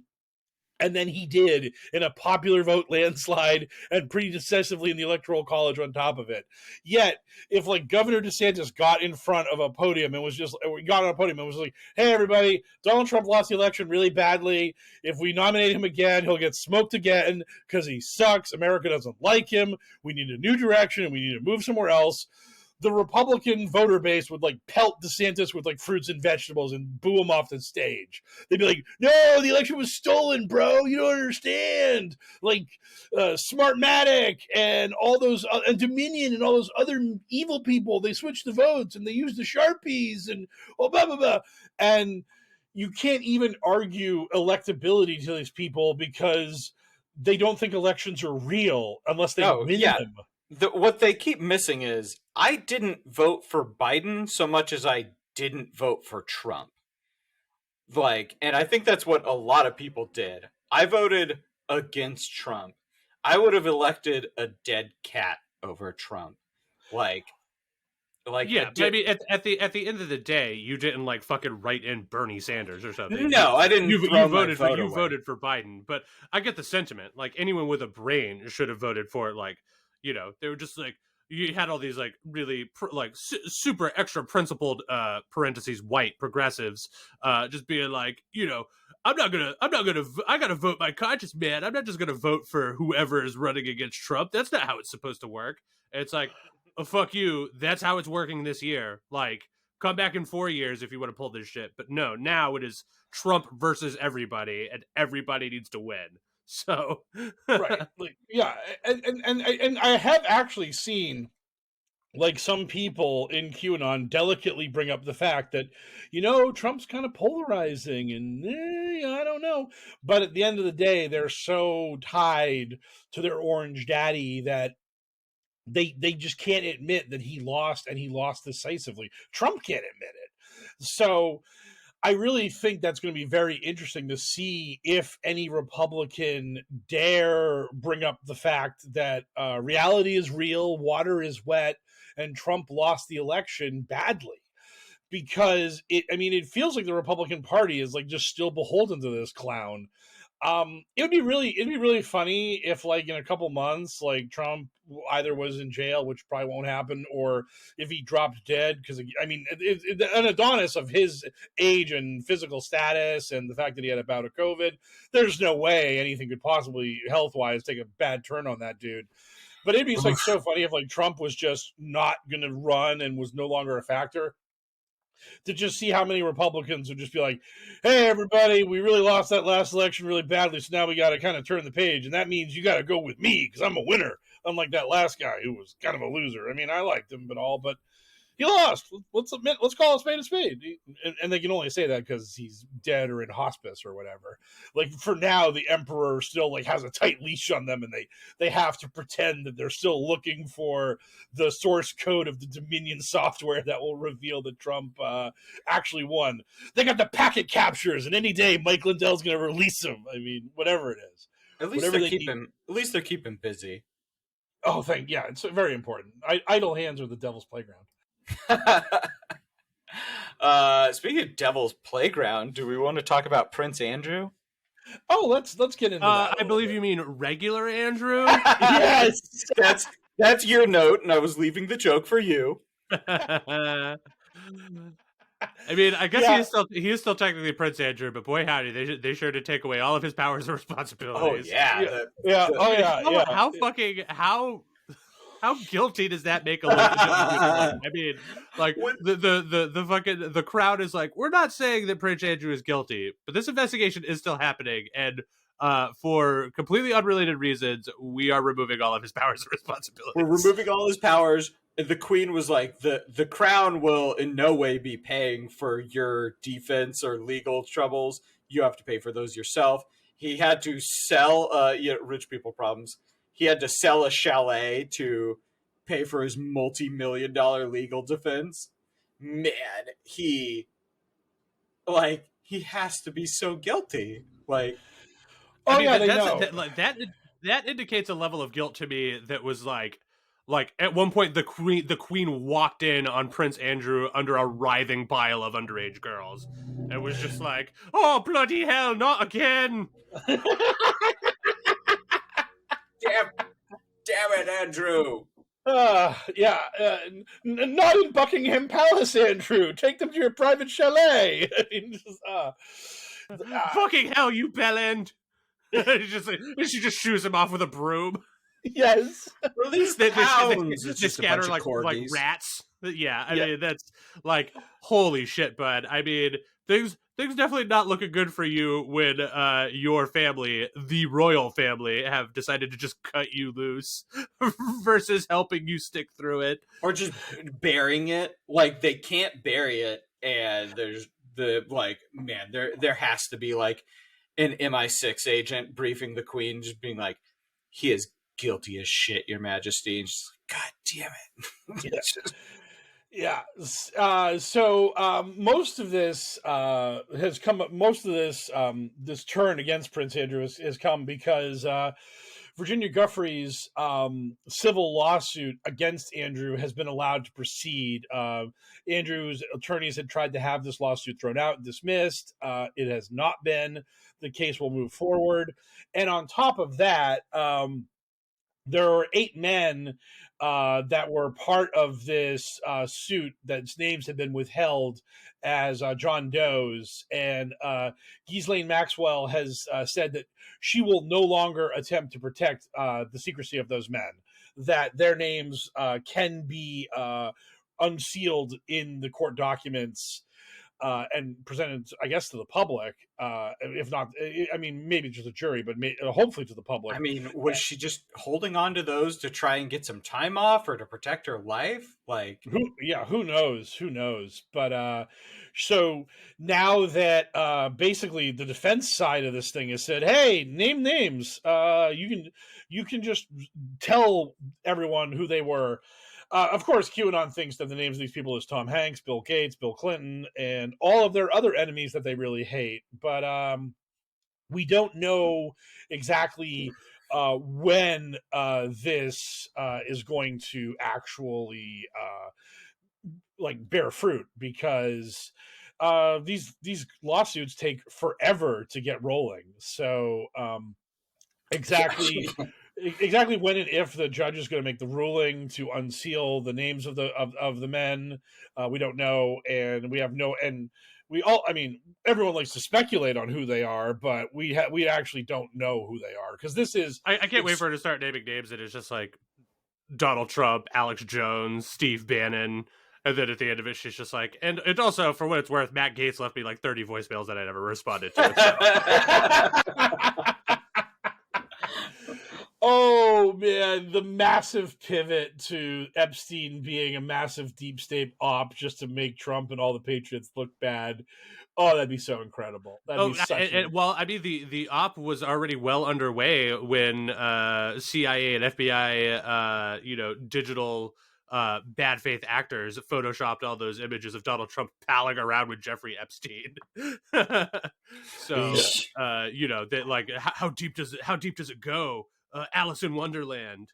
And then he did in a popular vote landslide and pretty decisively in the Electoral College on top of it. Yet, if like Governor DeSantis got in front of a podium and was like, hey, everybody, Donald Trump lost the election really badly. If we nominate him again, he'll get smoked again because he sucks. America doesn't like him. We need a new direction and we need to move somewhere else. The Republican voter base would like pelt DeSantis with like fruits and vegetables and boo him off the stage. They'd be like, no, the election was stolen, bro. You don't understand. Like Smartmatic and all those and Dominion and all those other evil people, they switched the votes and they used the Sharpies and blah, blah, blah. And you can't even argue electability to these people because they don't think elections are real unless they win them. What they keep missing is, I didn't vote for Biden so much as I didn't vote for Trump. Like, and I think that's what a lot of people did. I voted against Trump. I would have elected a dead cat over Trump. Like yeah, maybe at the end of the day, you didn't like fucking write in Bernie Sanders or something. No, I didn't. You voted for Biden, but I get the sentiment. Like, anyone with a brain should have voted for it. Like, you know, they were just like, you had all these like really super extra principled parentheses white progressives just being like, you know, I gotta vote my conscience, man. I'm not just gonna vote for whoever is running against Trump. That's not how it's supposed to work. And it's like, oh, fuck you. That's how it's working this year. Like, come back in 4 years if you want to pull this shit. But no, now it is Trump versus everybody, and everybody needs to win. So right, like, yeah, and I have actually seen like some people in QAnon delicately bring up the fact that, Trump's kind of polarizing and I don't know. But at the end of the day, they're so tied to their orange daddy that they just can't admit that he lost, and he lost decisively. Trump can't admit it. So I really think that's going to be very interesting to see if any Republican dare bring up the fact that reality is real, water is wet, and Trump lost the election badly. Because it feels like the Republican Party is like just still beholden to this clown. It'd be really funny if, like, in a couple months, like, Trump either was in jail, which probably won't happen, or if he dropped dead, because an Adonis of his age and physical status and the fact that he had a bout of COVID, there's no way anything could possibly health wise take a bad turn on that dude. But it'd be like so funny if, like, Trump was just not going to run and was no longer a factor, to just see how many Republicans would just be like, hey, everybody, we really lost that last election really badly, so now we got to kind of turn the page, and that means you got to go with me because I'm a winner, unlike that last guy who was kind of a loser. I liked him but he lost. Let's call a spade a spade. And they can only say that because he's dead or in hospice or whatever. Like, for now, the emperor still, like, has a tight leash on them, and they have to pretend that they're still looking for the source code of the Dominion software that will reveal that Trump actually won. They got the packet captures, and any day Mike Lindell's going to release them. Whatever it is. At least they're keeping busy. Oh, it's very important. Idle hands are the devil's playground. Speaking of Devil's Playground, do we want to talk about Prince Andrew? Oh, let's get into that. I believe you mean regular Andrew. Yes, that's your note, and I was leaving the joke for you. I guess he is still technically Prince Andrew, but boy howdy, they sure did take away all of his powers and responsibilities. Oh yeah. How guilty does that make a legitimate? The crowd is like, we're not saying that Prince Andrew is guilty, but this investigation is still happening, and for completely unrelated reasons, we are removing all of his powers and responsibilities. We're removing all his powers. The Queen was like, the crown will in no way be paying for your defense or legal troubles. You have to pay for those yourself. He had to sell rich people problems. He had to sell a chalet to pay for his multi-million-dollar legal defense. Man, he has to be so guilty. Like, that indicates a level of guilt to me that was like at one point the queen walked in on Prince Andrew under a writhing pile of underage girls and was just like, oh bloody hell, not again. Damn it, Andrew. Not in Buckingham Palace, Andrew. Take them to your private chalet. Fucking hell, you bellend. She just shoos him off with a broom. Yes. Release the hounds. They scatter like rats. Yeah, that's like, holy shit, bud. Things definitely not looking good for you when your family, the royal family, have decided to just cut you loose versus helping you stick through it. Or just burying it. Like, they can't bury it, and there's there has to be like an MI6 agent briefing the Queen, just being like, he is guilty as shit, Your Majesty. And she's like, God damn it. Yeah. So most of this has come. Most of this this turn against Prince Andrew has come because Virginia Giuffre's civil lawsuit against Andrew has been allowed to proceed. Andrew's attorneys had tried to have this lawsuit thrown out and dismissed. It has not been. The case will move forward, and on top of that, there are 8 men that were part of this suit that's names have been withheld as John Doe's. And Ghislaine Maxwell has said that she will no longer attempt to protect the secrecy of those men, that their names can be unsealed in the court documents and presented, I guess, to the public. If not, I mean, maybe just a jury, but hopefully to the public. I mean, was she just holding on to those to try and get some time off or to protect her life? Like, who knows? But so now that basically the defense side of this thing has said, hey, name names. You can just tell everyone who they were. Of course, QAnon thinks that the names of these people is Tom Hanks, Bill Gates, Bill Clinton, and all of their other enemies that they really hate. But we don't know exactly when this is going to actually like bear fruit, because these lawsuits take forever to get rolling. So exactly when and if the judge is going to make the ruling to unseal the names of the men, we don't know, and we have no, and we all, I mean, everyone likes to speculate on who they are, but we actually don't know who they are, because this is, I can't wait for her to start naming names, and it's just like Donald Trump, Alex Jones, Steve Bannon, and then at the end of it, she's just like, and it also, for what it's worth, Matt Gaetz left me like 30 voicemails that I never responded to. So. Oh man, the massive pivot to Epstein being a massive deep state op just to make Trump and all the patriots look bad. Oh, that'd be so incredible. Well, I mean, the op was already well underway when CIA and FBI, digital bad faith actors photoshopped all those images of Donald Trump palling around with Jeffrey Epstein. So, that, like, how deep does it go? Alice in Wonderland.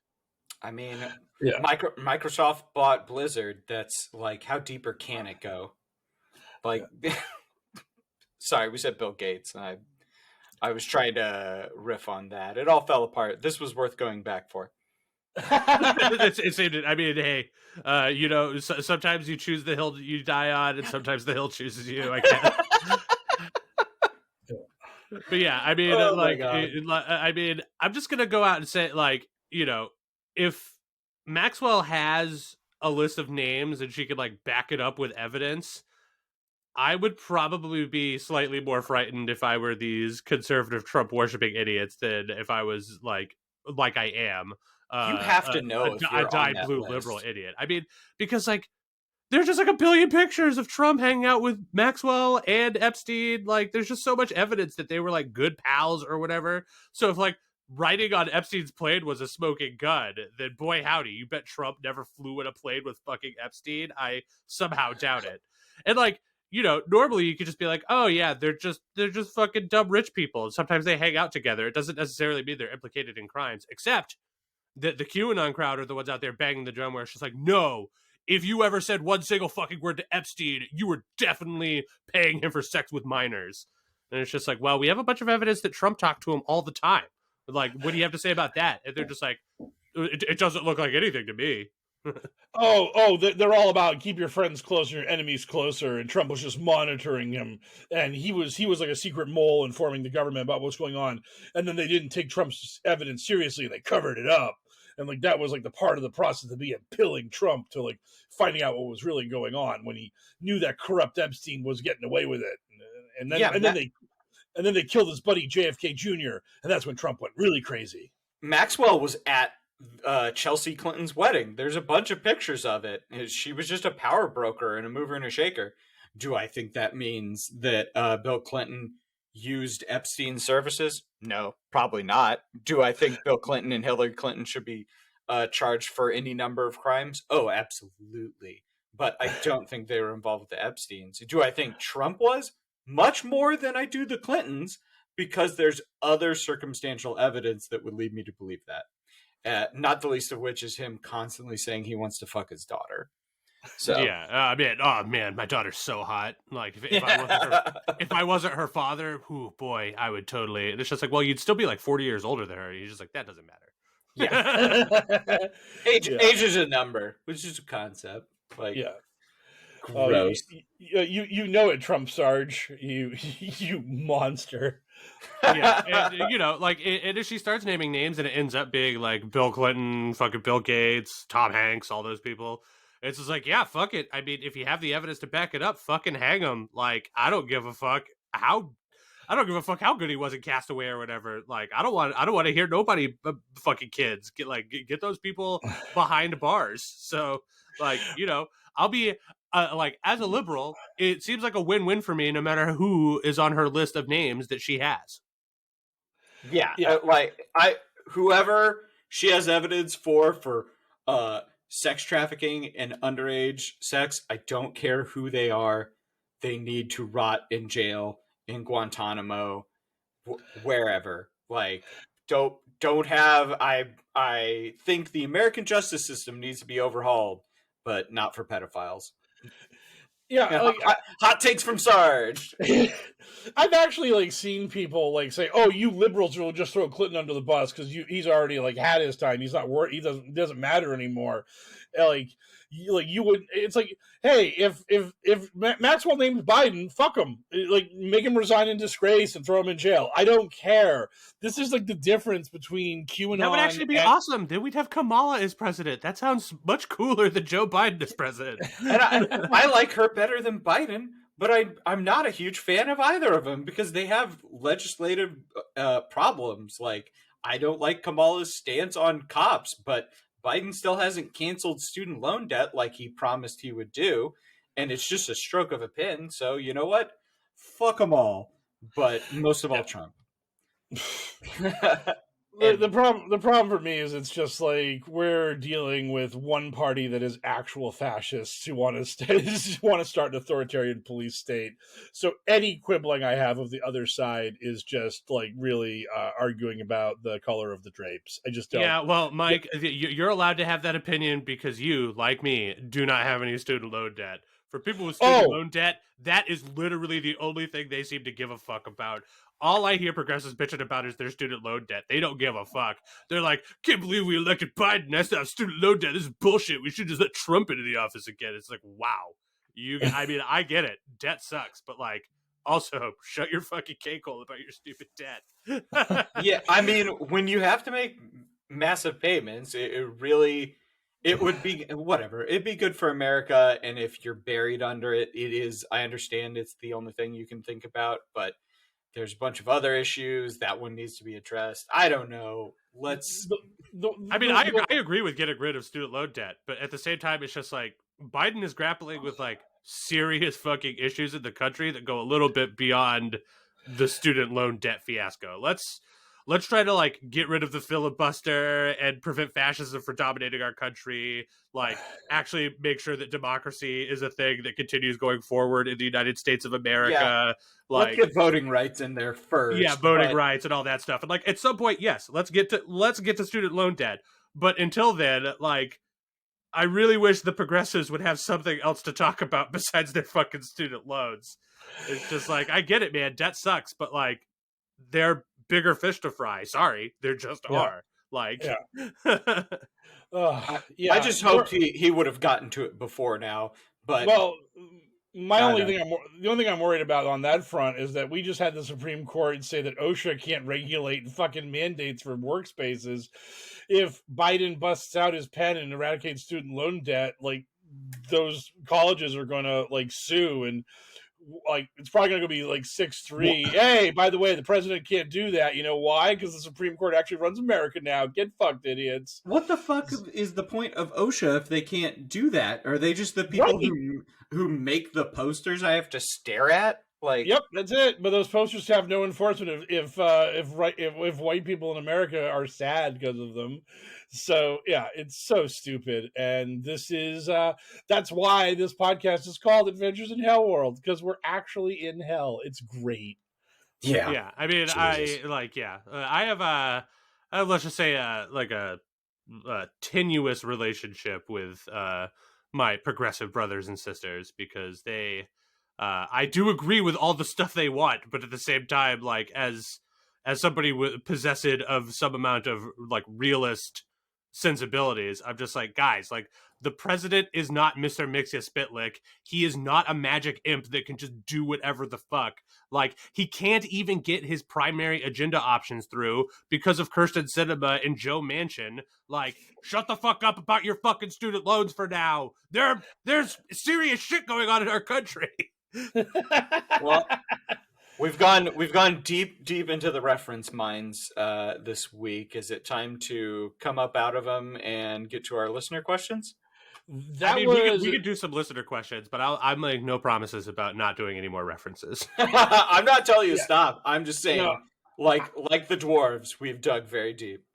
I mean, Microsoft bought Blizzard. That's like, how deeper can it go? Like, sorry, we said Bill Gates, and I was trying to riff on that. It all fell apart. This was worth going back for. It seemed. I mean, hey, sometimes you choose the hill you die on, and sometimes the hill chooses you. I can't. But yeah, I mean, I'm just gonna go out and say, like, if Maxwell has a list of names and she could like back it up with evidence, I would probably be slightly more frightened if I were these conservative Trump worshipping idiots than if I was like I am. You have to know if you're a dyed on that blue list. Liberal idiot. I mean, because like, there's just like a billion pictures of Trump hanging out with Maxwell and Epstein. Like, there's just so much evidence that they were like good pals or whatever. So if like riding on Epstein's plane was a smoking gun, then boy howdy, you bet Trump never flew in a plane with fucking Epstein. I somehow doubt it. And like, normally you could just be like, oh yeah, they're just fucking dumb rich people. And sometimes they hang out together. It doesn't necessarily mean they're implicated in crimes, except that the QAnon crowd are the ones out there banging the drum where it's just like, no, if you ever said one single fucking word to Epstein, you were definitely paying him for sex with minors. And it's just like, well, we have a bunch of evidence that Trump talked to him all the time. Like, what do you have to say about that? And they're just like, it doesn't look like anything to me. They're all about keep your friends closer, your enemies closer, and Trump was just monitoring him, and he was like a secret mole informing the government about what's going on, and then they didn't take Trump's evidence seriously, and they covered it up, and like that was like the part of the process to be impelling Trump to like finding out what was really going on when he knew that corrupt Epstein was getting away with it, and then they killed his buddy JFK Jr., and that's when Trump went really crazy. Maxwell was at Chelsea Clinton's wedding. There's a bunch of pictures of it. She was just a power broker and a mover and a shaker. Do I think that means that Bill Clinton used Epstein's services? No, probably not. Do I think Bill Clinton and Hillary Clinton should be charged for any number of crimes? Oh, absolutely. But I don't think they were involved with the Epsteins. Do I think Trump was? Much more than I do the Clintons, because there's other circumstantial evidence that would lead me to believe that. Not the least of which is him constantly saying he wants to fuck his daughter. So yeah, man, my daughter's so hot. Like, if I wasn't her father, oh boy, I would totally. It's just like, well, you'd still be like 40 years older than her. You're just like, that doesn't matter. Yeah, age is a number, which is a concept. Like, yeah. Gross. You know it, Trump Sarge. You monster. Yeah, and, and if she starts naming names and it ends up being like Bill Clinton, fucking Bill Gates, Tom Hanks, all those people, It's just like, yeah, fuck it. I mean, if you have the evidence to back it up, fucking hang him. Like, I don't give a fuck how good he was in Castaway or whatever. Like, I don't want to hear nobody fucking kids get those people behind bars. So, like, I'll be like, as a liberal, it seems like a win-win for me, no matter who is on her list of names that she has. Yeah. Whoever she has evidence for sex trafficking and underage sex, I don't care who they are. They need to rot in jail, in Guantanamo, wherever. Like, don't have. I think the American justice system needs to be overhauled, but not for pedophiles. Yeah, like, hot takes from Sarge. I've actually seen people say, "Oh, you liberals will just throw Clinton under the bus because he's already had his time. He's not worth. He doesn't matter anymore." You would. It's like, hey, if Maxwell names Biden, fuck him. Make him resign in disgrace and throw him in jail. I don't care. This is the difference between QAnon. That would actually be awesome. Then we'd have Kamala as president. That sounds much cooler than Joe Biden as president. And I like her better than Biden, but I'm not a huge fan of either of them because they have legislative problems. Like, I don't like Kamala's stance on cops, but Biden still hasn't canceled student loan debt like he promised he would do, and it's just a stroke of a pen. So you know what? Fuck them all, but most of all, Trump. The problem for me is it's just we're dealing with one party that is actual fascists who want to start an authoritarian police state. So any quibbling I have of the other side is just really arguing about the color of the drapes. I just don't. Yeah, well, Mike, you're allowed to have that opinion because you, like me, do not have any student loan debt. For people with student loan debt, that is literally the only thing they seem to give a fuck about. All I hear progressives bitching about is their student loan debt. They don't give a fuck. They're like, can't believe we elected Biden. That's not student loan debt. This is bullshit. We should just let Trump into the office again. It's like, wow. I mean, I get it. Debt sucks, but also shut your fucking cake hole about your stupid debt. Yeah, I mean, when you have to make massive payments, it would be whatever. It'd be good for America, and if you're buried under it, it is. I understand it's the only thing you can think about, but there's a bunch of other issues that one needs to be addressed. I don't know. I agree with getting rid of student loan debt, but at the same time, it's just Biden is grappling with serious fucking issues in the country that go a little bit beyond the student loan debt fiasco. Let's try to get rid of the filibuster and prevent fascism from dominating our country. Actually make sure that democracy is a thing that continues going forward in the United States of America. Yeah. Let's get voting rights in there first. Yeah, voting rights and all that stuff. And at some point, yes, let's get to student loan debt. But until then, I really wish the progressives would have something else to talk about besides their fucking student loans. It's just I get it, man. Debt sucks, but they're bigger fish to fry. Sorry, there just are. I just hoped he would have gotten to it before now. But the only thing I'm worried about on that front is that we just had the Supreme Court say that OSHA can't regulate fucking mandates for workspaces. If Biden busts out his pen and eradicates student loan debt, those colleges are going to sue and. It's probably going to be 6-3. Hey, by the way, the president can't do that. You know why? Because the Supreme Court actually runs America now. Get fucked, idiots. What the fuck is the point of OSHA if they can't do that? Are they just the people who make the posters I have to stare at? Yep, that's it. But those posters have no enforcement if white people in America are sad because of them. So yeah, it's so stupid. And this is that's why this podcast is called Adventures in HellwQrld, because we're actually in hell. It's great. Yeah. I mean, Jesus. I have let's just say a tenuous relationship with my progressive brothers and sisters because they. I do agree with all the stuff they want, but at the same time, as somebody possessed of some amount of realist sensibilities, I'm just guys, the president is not Mr. Mixia Spitlick. He is not a magic imp that can just do whatever the fuck. Like, he can't even get his primary agenda options through because of Kirsten Sinema and Joe Manchin. Like, shut the fuck up about your fucking student loans for now. There's serious shit going on in our country. Well, we've gone deep into the reference mines this week. Is it time to come up out of them and get to our listener questions? We could do some listener questions, but I'm like no promises about not doing any more references. I'm not telling you to stop. I'm just saying, like the dwarves, we've dug very deep.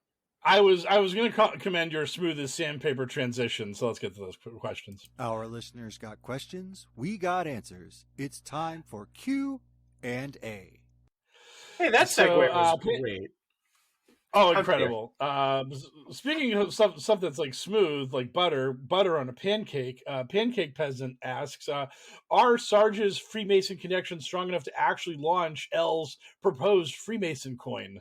I was going to commend your smooth as sandpaper transition, so let's get to those questions. Our listeners got questions, we got answers. It's time for Q&A. Hey, that segue was great. Oh, incredible. Speaking of something that's like smooth, like butter on a pancake, Pancake Peasant asks, are Sarge's Freemason connections strong enough to actually launch L's proposed Freemason coin?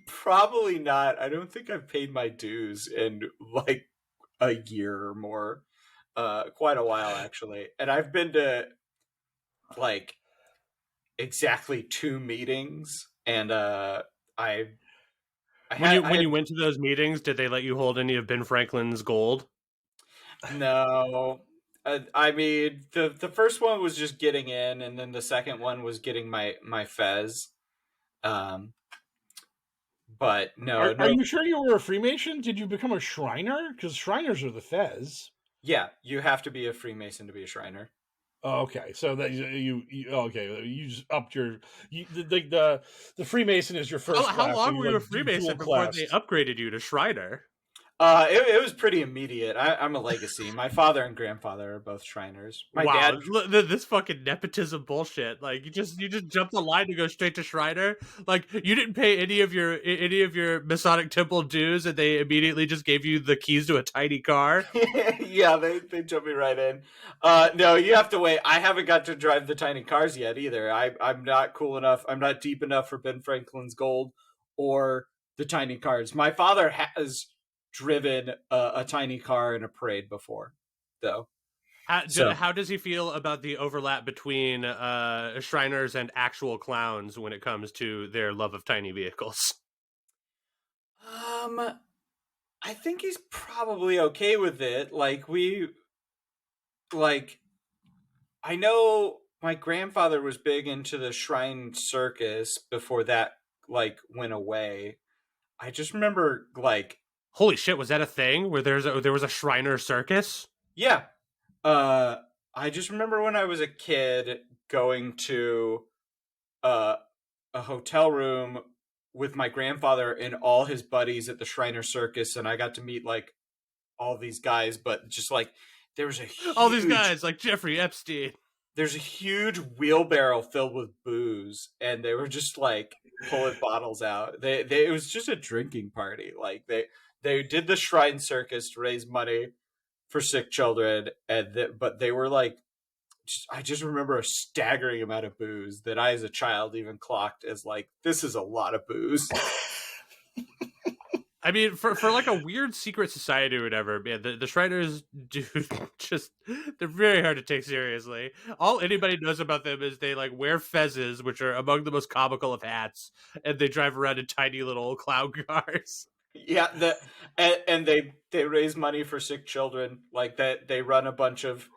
Probably not. I don't think I've paid my dues in like a year or more. Quite a while, actually. And I've been to like exactly 2 meetings. And when you went to those meetings, did they let you hold any of Ben Franklin's gold? No. I mean, the first one was just getting in, and then the second one was getting my fez. But no. Are you sure you were a Freemason? Did you become a Shriner? Because Shriners are the fez. Yeah, you have to be a Freemason to be a Shriner. Oh, okay, so that you just upped the Freemason is your first. How long were you a Freemason before they upgraded you to Shriner? It was pretty immediate. I'm a legacy. My father and grandfather are both Shriners. My dad. This fucking nepotism bullshit. Like you just jumped the line to go straight to Shriner. Like you didn't pay any of your Masonic Temple dues, and they immediately just gave you the keys to a tiny car. Yeah, they jumped me right in. No, you have to wait. I haven't got to drive the tiny cars yet either. I'm not cool enough. I'm not deep enough for Ben Franklin's gold or the tiny cars. My father has driven a tiny car in a parade before, though. How does he feel about the overlap between Shriners and actual clowns when it comes to their love of tiny vehicles? I think he's probably okay with it. I know my grandfather was big into the Shrine Circus before that went away. I just remember holy shit, was that a thing where there was a Shriner Circus? Yeah. I just remember when I was a kid going to a hotel room with my grandfather and all his buddies at the Shriner Circus, and I got to meet all these guys, but just there was all these guys like Jeffrey Epstein. There's a huge wheelbarrow filled with booze, and they were just pulling bottles out. It was just a drinking party. They did the Shrine Circus to raise money for sick children, but they were I just remember a staggering amount of booze that I, as a child, even clocked as this is a lot of booze. I mean, for a weird secret society or whatever, man, the Shriners they're very hard to take seriously. All anybody knows about them is they wear fezzes, which are among the most comical of hats, and they drive around in tiny little clown cars. Yeah, and they raise money for sick children. They run a bunch of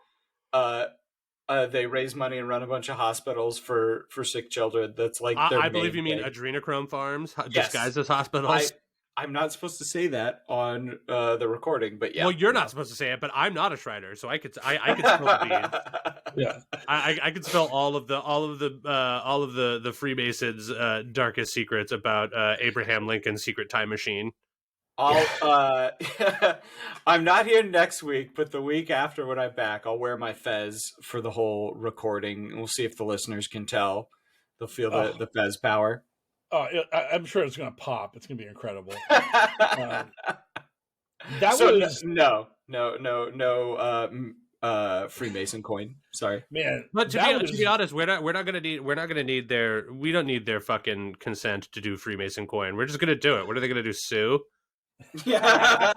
they raise money and run a bunch of hospitals for sick children. That's their I believe you thing. mean adrenochrome farms Yes. disguised as hospitals. I'm not supposed to say that on the recording, but yeah. Well, you're not supposed to say it, but I'm not a Shriner, so I could spell the beans. Yeah, I could spell all of the Freemasons' darkest secrets about Abraham Lincoln's secret time machine. I'm not here next week, but the week after when I'm back, I'll wear my fez for the whole recording. We'll see if the listeners can tell. They'll feel the fez power. Oh, I'm sure it's going to pop. It's going to be incredible. No Freemason coin. Sorry, man. But to be honest, we don't need their fucking consent to do Freemason coin. We're just gonna do it. What are they gonna do? Sue? Yeah.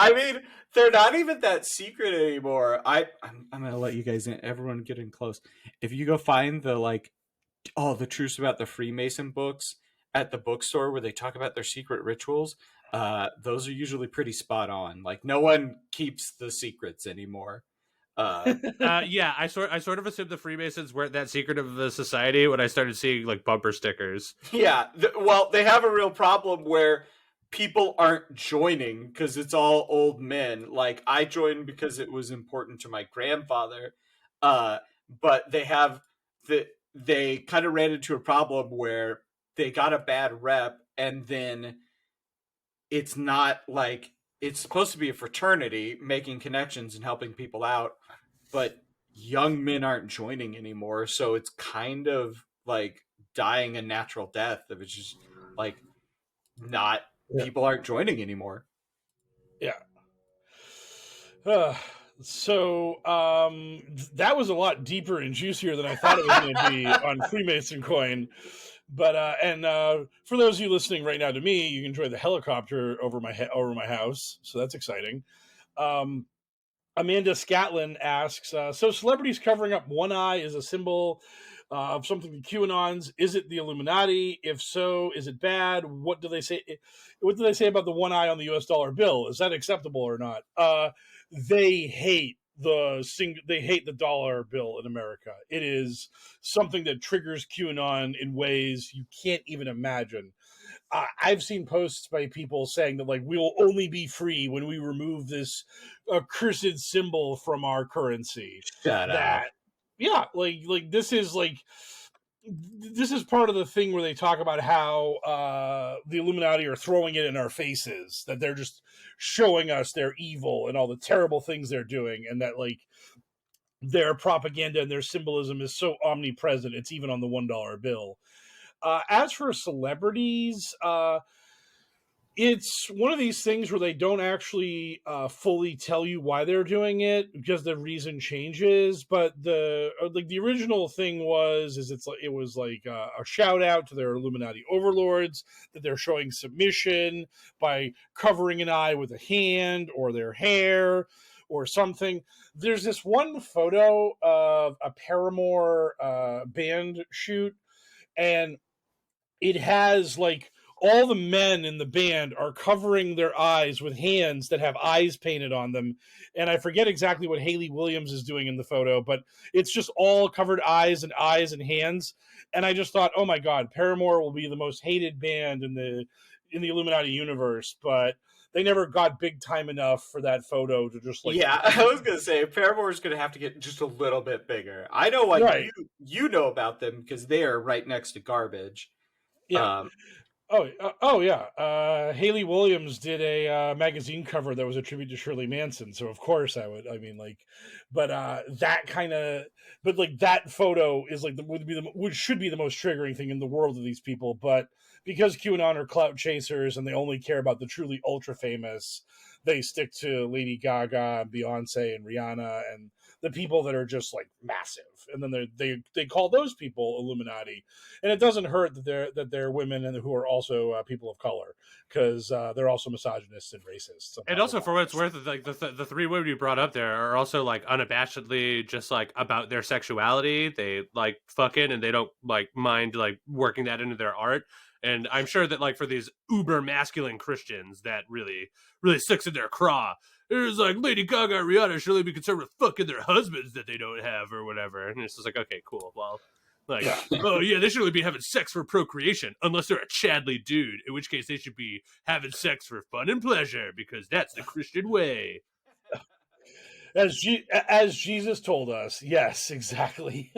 I mean, they're not even that secret anymore. I'm gonna let you guys in. Everyone get in close. If you go find the truths about the Freemason books at the bookstore where they talk about their secret rituals, those are usually pretty spot on. Like, no one keeps the secrets anymore. Yeah, I sort of assumed the Freemasons weren't that secret of the society when I started seeing like bumper stickers. Yeah, well, they have a real problem where people aren't joining because it's all old men. Like, I joined because it was important to my grandfather, but they kind of ran into a problem where they got a bad rep, and then it's not like it's supposed to be a fraternity making connections and helping people out, but young men aren't joining anymore, so it's kind of like dying a natural death. Of it's just like not people aren't joining anymore. Yeah. So that was a lot deeper and juicier than I thought it was going to be on Freemason Coin. But for those of you listening right now to me, you can enjoy the helicopter over my house, so that's exciting. Amanda Scatlin asks, so celebrities covering up one eye is a symbol of something to QAnons. Is it the Illuminati? If so, is it bad? What do they say? What do they say about the one eye on the US dollar bill? Is that acceptable or not? They hate the dollar bill in America. It is something that triggers QAnon in ways you can't even imagine. I've seen posts by people saying that, like, we will only be free when we remove this accursed symbol from our currency. Shut up. Yeah, like this is part of the thing where they talk about how the Illuminati are throwing it in our faces, that they're just showing us they're evil and all the terrible things they're doing, and that like their propaganda and their symbolism is so omnipresent it's even on the $1 bill. As for celebrities, it's one of these things where they don't actually fully tell you why they're doing it because the reason changes. But the original thing it was a shout out to their Illuminati overlords, that they're showing submission by covering an eye with a hand or their hair or something. There's this one photo of a Paramore band shoot, and it has like all the men in the band are covering their eyes with hands that have eyes painted on them. And I forget exactly what Haley Williams is doing in the photo, but it's just all covered eyes and hands. And I just thought, oh my God, Paramore will be the most hated band in the Illuminati universe, but they never got big time enough for that photo to just like. Yeah, I was gonna say Paramore's gonna have to get just a little bit bigger. I know why you know about them because they are right next to garbage. Yeah. Yeah. Haley Williams did a magazine cover that was a tribute to Shirley Manson, so of course I would. I mean, like, but that photo is like should be the most triggering thing in the world of these people. But because QAnon are clout chasers and they only care about the truly ultra famous, they stick to Lady Gaga, Beyonce, and Rihanna, and the people that are just like massive, and then they call those people Illuminati, and it doesn't hurt that they're women and who are also people of color, because they're also misogynists and racists. And also, for what it's worth, like the three women you brought up there are also like unabashedly just like about their sexuality. They like fucking, and they don't like mind like working that into their art. And I'm sure that like for these uber masculine Christians, that really sticks in their craw. There's like Lady Gaga and Rihanna should only be concerned with fucking their husbands that they don't have or whatever. And it's just like, okay, cool. Well, like, oh yeah, they should only be having sex for procreation unless they're a Chadley dude, in which case they should be having sex for fun and pleasure because that's the Christian way. As Jesus told us. Yes, exactly.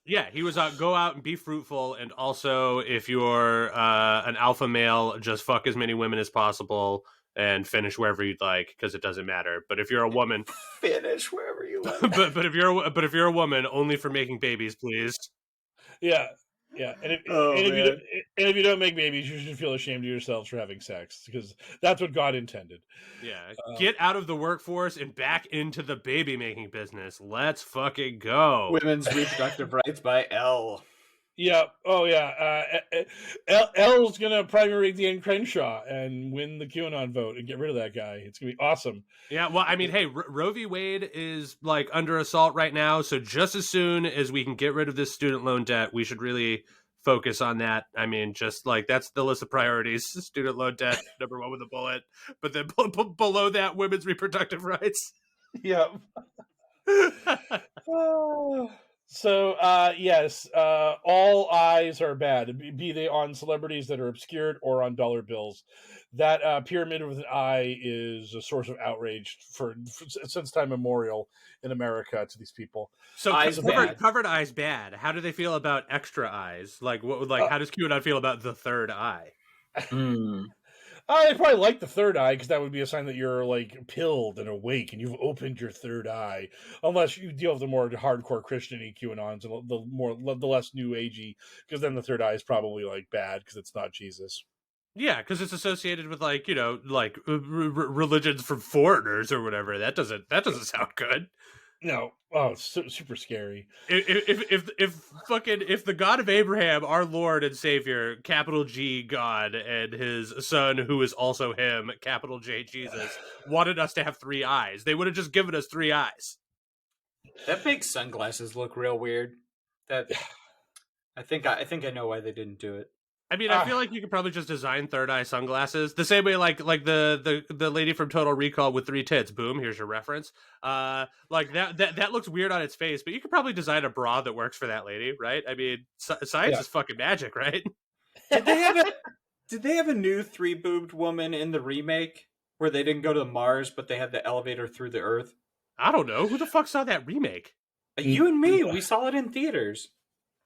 Yeah, he was go out and be fruitful, and also if you're an alpha male, just fuck as many women as possible and finish wherever you'd like, because it doesn't matter. But if you're a woman, finish wherever you like. but if you're a woman, only for making babies, please. Yeah. And if you don't make babies, you should feel ashamed of yourselves for having sex, because that's what God intended. Yeah, get out of the workforce and back into the baby making business. Let's fucking go. Women's Reproductive Rights by L. Yeah. Oh, yeah. L's gonna primary Dan Crenshaw and win the QAnon vote and get rid of that guy. It's gonna be awesome. Yeah, well, I mean, hey, Roe v. Wade is like under assault right now, so just as soon as we can get rid of this student loan debt, we should really focus on that. I mean, just like that's the list of priorities: student loan debt, number one with a bullet, but then below that, women's reproductive rights. Yeah. So, yes, all eyes are bad, be they on celebrities that are obscured or on dollar bills. That pyramid with an eye is a source of outrage for since time immemorial in America to these people. So Eyes covered eyes bad. How do they feel about extra eyes? Like what? Like how does QAnon feel about the third eye? I probably like the third eye because that would be a sign that you're like pilled and awake and you've opened your third eye. Unless you deal with the more hardcore Christian QAnons and the less new agey, because then the third eye is probably like bad because it's not Jesus. Yeah, because it's associated with like like religions from foreigners or whatever. That doesn't sound good. No, oh, it's super scary. If the God of Abraham, our Lord and Savior, capital G God, and his son, who is also him, capital J Jesus, wanted us to have three eyes, they would have just given us three eyes. That makes sunglasses look real weird. That I think I know why they didn't do it. I mean, I feel like you could probably just design third eye sunglasses the same way, like the lady from Total Recall with three tits. Boom, here's your reference. Like that looks weird on its face, but you could probably design a bra that works for that lady, right? I mean, science is fucking magic, right? Did they have a new three-boobed woman in the remake where they didn't go to Mars, but they had the elevator through the Earth? I don't know. Who the fuck saw that remake? You and me. We saw it in theaters.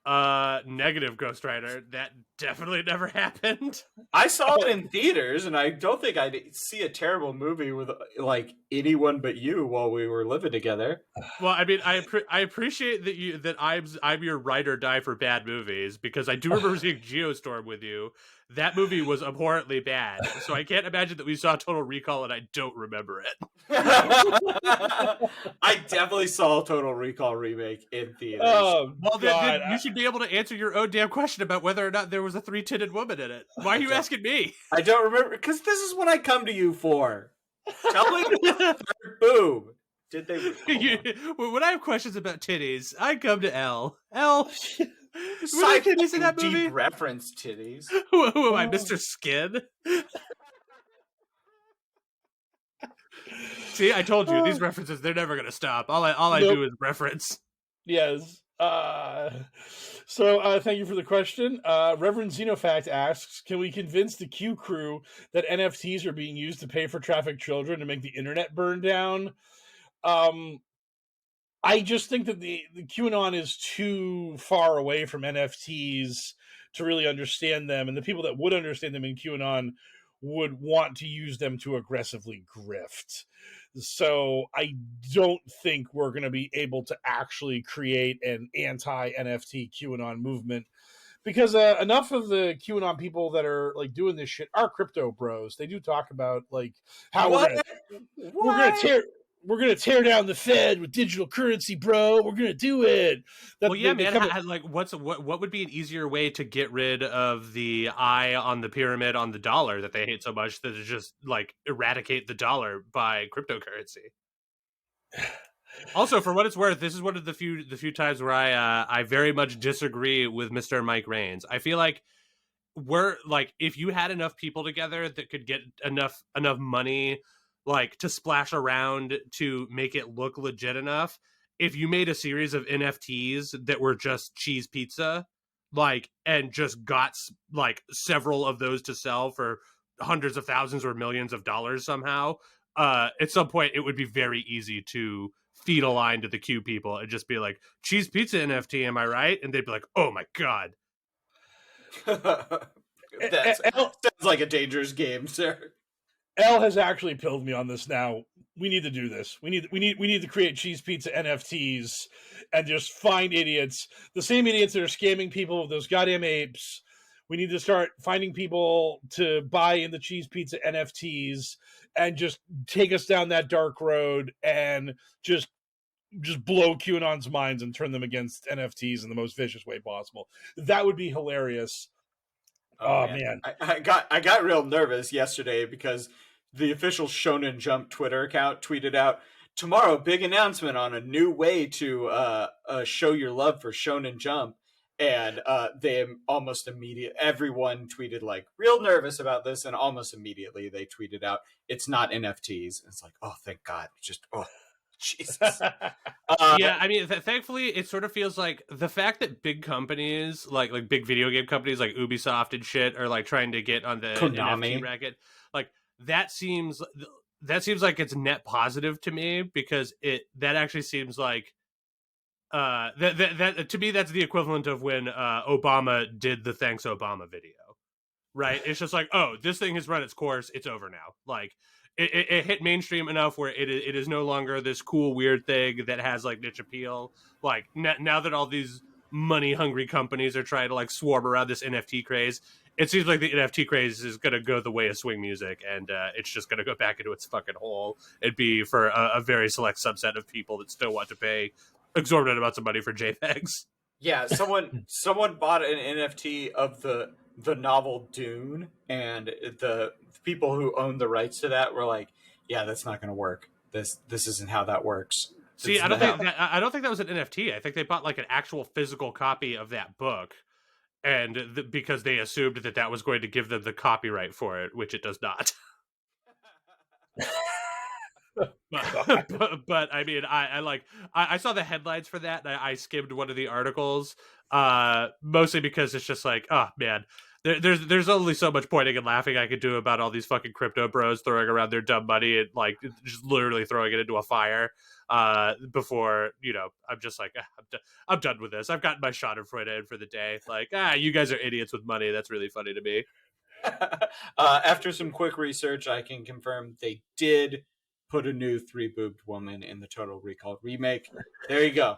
Negative, Ghost Rider. That definitely never happened. I saw it in theaters, and I don't think I'd see a terrible movie with like anyone but you while we were living together. Well, I mean, I appreciate that I'm your ride or die for bad movies, because I do remember seeing Geostorm with you. That movie was abhorrently bad, so I can't imagine that we saw Total Recall and I don't remember it. I definitely saw Total Recall remake in theaters. Oh, well, then you should be able to answer your own damn question about whether or not there was a three-titted woman in it. Why are you asking me? I don't remember, because this is what I come to you for. Tell me the third boob. Did they? When I have questions about titties, I come to L. L. Side titties in that deep movie? reference titties. Who am I, Mr. Skin? See, I told you, these references, they're never going to stop. All I do is reference. Yes. So thank you for the question. Reverend Xenofact asks, can we convince the Q crew that NFTs are being used to pay for trafficked children to make the internet burn down? I just think that the QAnon is too far away from NFTs to really understand them, and the people that would understand them in QAnon would want to use them to aggressively grift. So I don't think we're going to be able to actually create an anti-NFT QAnon movement, because enough of the QAnon people that are like doing this shit are crypto bros. They do talk about like how we're gonna tear down the Fed with digital currency, bro. We're gonna do it. Well, yeah, man. Like, what would be an easier way to get rid of the eye on the pyramid on the dollar that they hate so much than to just like eradicate the dollar by cryptocurrency? Also, for what it's worth, this is one of the few times where I very much disagree with Mr. Mike Raines. I feel like we're like, if you had enough people together that could get enough money, like, to splash around to make it look legit enough, if you made a series of NFTs that were just cheese pizza, like, and just got like several of those to sell for hundreds of thousands or millions of dollars somehow, at some point it would be very easy to feed a line to the Q people and just be like, cheese pizza NFT, am I right? And they'd be like, oh my god. That sounds like a dangerous game, sir. L has actually pilled me on this now. We need to do this. We need to create cheese pizza NFTs and just find idiots. The same idiots that are scamming people with those goddamn apes. We need to start finding people to buy in the cheese pizza NFTs and just take us down that dark road and just just blow QAnon's minds and turn them against NFTs in the most vicious way possible. That would be hilarious. Oh man. I got real nervous yesterday because the official Shonen Jump Twitter account tweeted out, tomorrow, big announcement on a new way to show your love for Shonen Jump. And they almost immediately, everyone tweeted like real nervous about this, and almost immediately they tweeted out, it's not NFTs. And it's like, oh, thank God. Just, oh, Jesus. Yeah, I mean, thankfully, it sort of feels like the fact that big companies, like big video game companies like Ubisoft and shit, are like trying to get on the Konami NFT racket, like that seems like it's net positive to me, because that actually seems like that to me, that's the equivalent of when Obama did the Thanks Obama video, right? It's just like, oh, this thing has run its course, it's over now. Like it hit mainstream enough where it is no longer this cool weird thing that has like niche appeal. Like now that all these money hungry companies are trying to like swarm around this NFT craze, it seems like the NFT craze is going to go the way of swing music, and it's just going to go back into its fucking hole. It'd be for a very select subset of people that still want to pay exorbitant amounts of money for JPEGs. Yeah, someone bought an NFT of the novel Dune, and the people who own the rights to that were like, yeah, that's not going to work. This isn't how that works. See, I don't think that was an NFT. I think they bought like an actual physical copy of that book, and because they assumed that was going to give them the copyright for it, which it does not. But I mean, I saw the headlines for that, and I skimmed one of the articles, mostly because it's just like, oh man, there's only so much pointing and laughing I could do about all these fucking crypto bros throwing around their dumb money and like just literally throwing it into a fire. Before, you know, I'm just like, I'm done with this. I've gotten my shot of Freud in for the day. Like, you guys are idiots with money. That's really funny to me. After some quick research, I can confirm they did put a new 3-boobed woman in the Total Recall remake. There you go.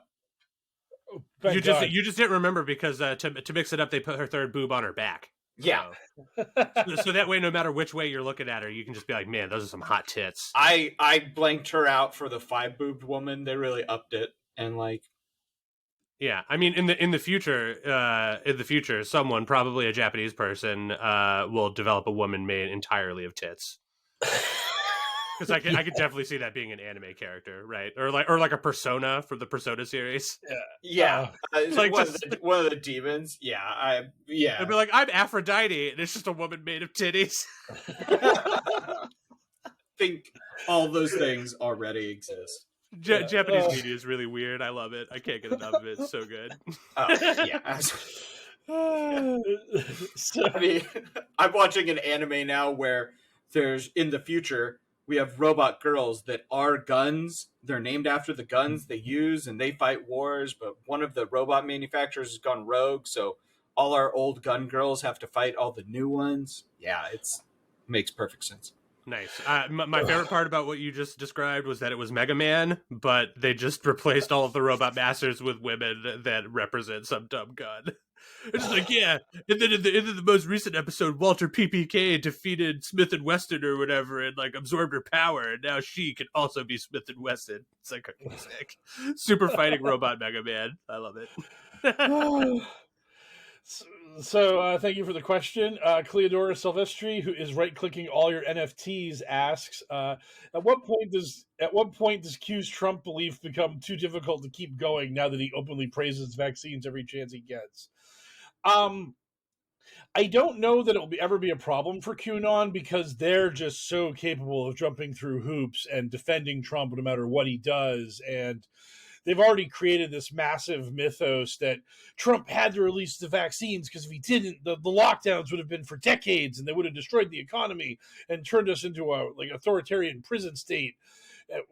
You just didn't remember because to mix it up, they put her third boob on her back. Yeah. So that way, no matter which way you're looking at her, you can just be like, man, those are some hot tits. I blanked her out for the 5-boobed woman. They really upped it, and like, yeah, I mean, in the future, someone, probably a Japanese person, will develop a woman made entirely of tits. Because I could definitely see that being an anime character, right? Or like a Persona from the Persona series. Yeah. Like one of the demons. Yeah, They'd be like, I'm Aphrodite, and it's just a woman made of titties. I think all those things already exist. Japanese media is really weird. I love it. I can't get enough of it. It's so good. So, I mean, I'm watching an anime now where there's, in the future, we have robot girls that are guns. They're named after the guns they use, and they fight wars, but one of the robot manufacturers has gone rogue, so all our old gun girls have to fight all the new ones. Yeah, makes perfect sense. Nice. My favorite part about what you just described was that it was Mega Man, but they just replaced all of the robot masters with women that represent some dumb gun. It's just like, yeah, and then in the most recent episode, Walter PPK defeated Smith & Wesson or whatever and like absorbed her power, and now she can also be Smith & Wesson. It's like sick. Super fighting robot Mega Man. I love it. So thank you for the question. Cleodora Silvestri, who is right-clicking all your NFTs, asks, at what point does Q's Trump belief become too difficult to keep going now that he openly praises vaccines every chance he gets? I don't know that it will ever be a problem for QAnon, because they're just so capable of jumping through hoops and defending Trump no matter what he does, and they've already created this massive mythos that Trump had to release the vaccines because if he didn't, the lockdowns would have been for decades and they would have destroyed the economy and turned us into a like authoritarian prison state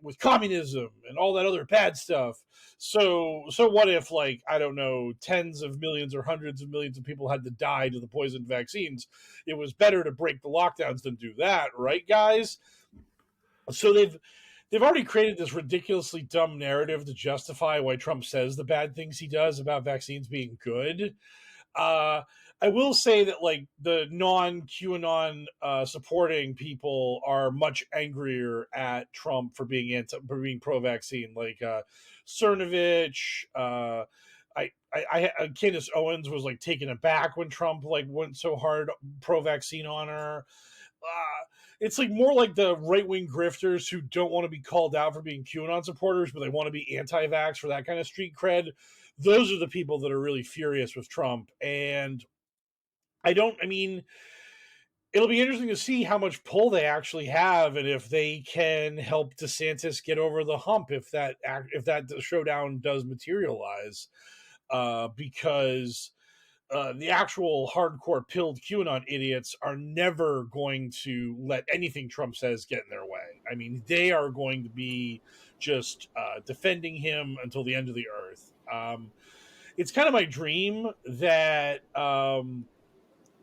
with communism and all that other bad stuff. So what if, like, I don't know, tens of millions or hundreds of millions of people had to die to the poisoned vaccines? It was better to break the lockdowns than do that, right, guys? So they've already created this ridiculously dumb narrative to justify why Trump says the bad things he does about vaccines being good. I will say that like the non-QAnon supporting people are much angrier at Trump for being pro-vaccine. Like Cernovich, Candace Owens was like taken aback when Trump like went so hard pro-vaccine on her. It's like more like the right-wing grifters who don't want to be called out for being QAnon supporters, but they want to be anti-vax for that kind of street cred. Those are the people that are really furious with Trump. And I mean, it'll be interesting to see how much pull they actually have and if they can help DeSantis get over the hump if that showdown does materialize. Because the actual hardcore pilled QAnon idiots are never going to let anything Trump says get in their way. I mean, they are going to be just defending him until the end of the earth. It's kind of my dream that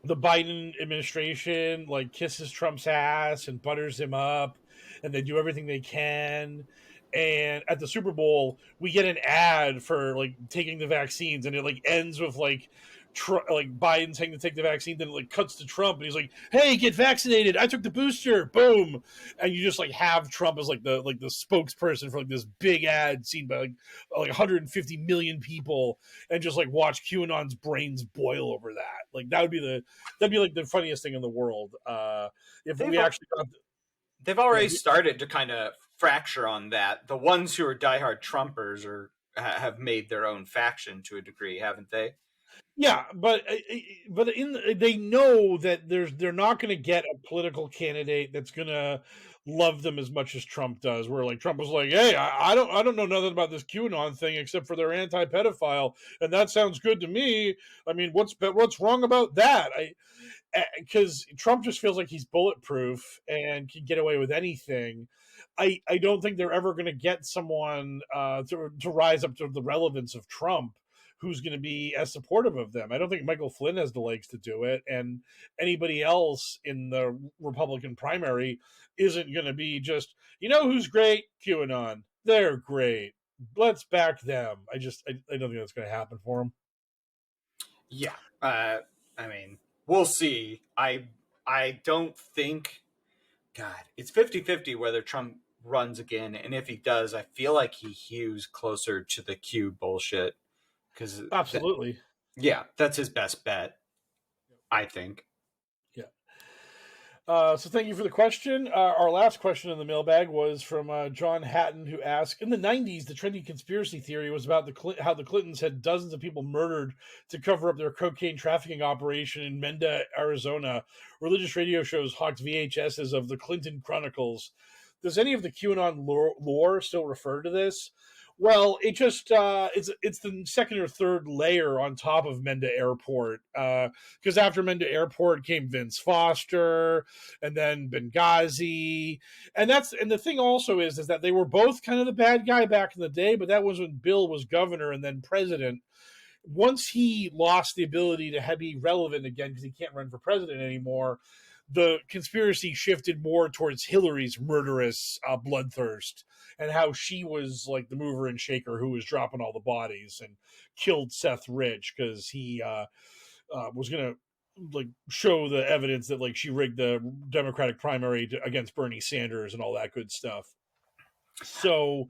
the Biden administration like kisses Trump's ass and butters him up, and they do everything they can. And at the Super Bowl, we get an ad for like taking the vaccines, and it like ends with like like Biden saying to take the vaccine, then it like cuts to Trump, and he's like, "Hey, get vaccinated! I took the booster!" Boom, and you just like have Trump as like the spokesperson for like this big ad seen by like 150 million people, and just like watch QAnon's brains boil over that. Like that'd be like the funniest thing in the world. If we actually got. They've already started to kind of fracture on that. The ones who are diehard Trumpers have made their own faction to a degree, haven't they? Yeah, but they know that they're not going to get a political candidate that's going to love them as much as Trump does. Where like Trump was like, "Hey, I don't know nothing about this QAnon thing except for they're anti-pedophile, and that sounds good to me. I mean, what's wrong about that?" Because Trump just feels like he's bulletproof and can get away with anything. I don't think they're ever going to get someone to rise up to the relevance of Trump who's going to be as supportive of them. I don't think Michael Flynn has the legs to do it, and anybody else in the Republican primary isn't going to be just, who's great? QAnon. They're great. Let's back them. I don't think that's going to happen for them. Yeah. I mean, we'll see. I don't think, God, it's 50-50 whether Trump runs again, and if he does, I feel like he hews closer to the Q bullshit. Absolutely. That's his best bet, I think. Yeah. So thank you for the question. Our last question in the mailbag was from John Hatton, who asked, in the 90s, the trendy conspiracy theory was about how the Clintons had dozens of people murdered to cover up their cocaine trafficking operation in Menda, Arizona. Religious radio shows hawked VHSs of the Clinton Chronicles. Does any of the QAnon lore still refer to this? Well, it just it's the second or third layer on top of Menda Airport, because after Menda Airport came Vince Foster, and then Benghazi, and the thing also is that they were both kind of the bad guy back in the day, but that was when Bill was governor and then president. Once he lost the ability to be relevant again because he can't run for president anymore, the conspiracy shifted more towards Hillary's murderous bloodthirst and how she was like the mover and shaker who was dropping all the bodies and killed Seth Rich because he was going to like show the evidence that like she rigged the Democratic primary against Bernie Sanders and all that good stuff. So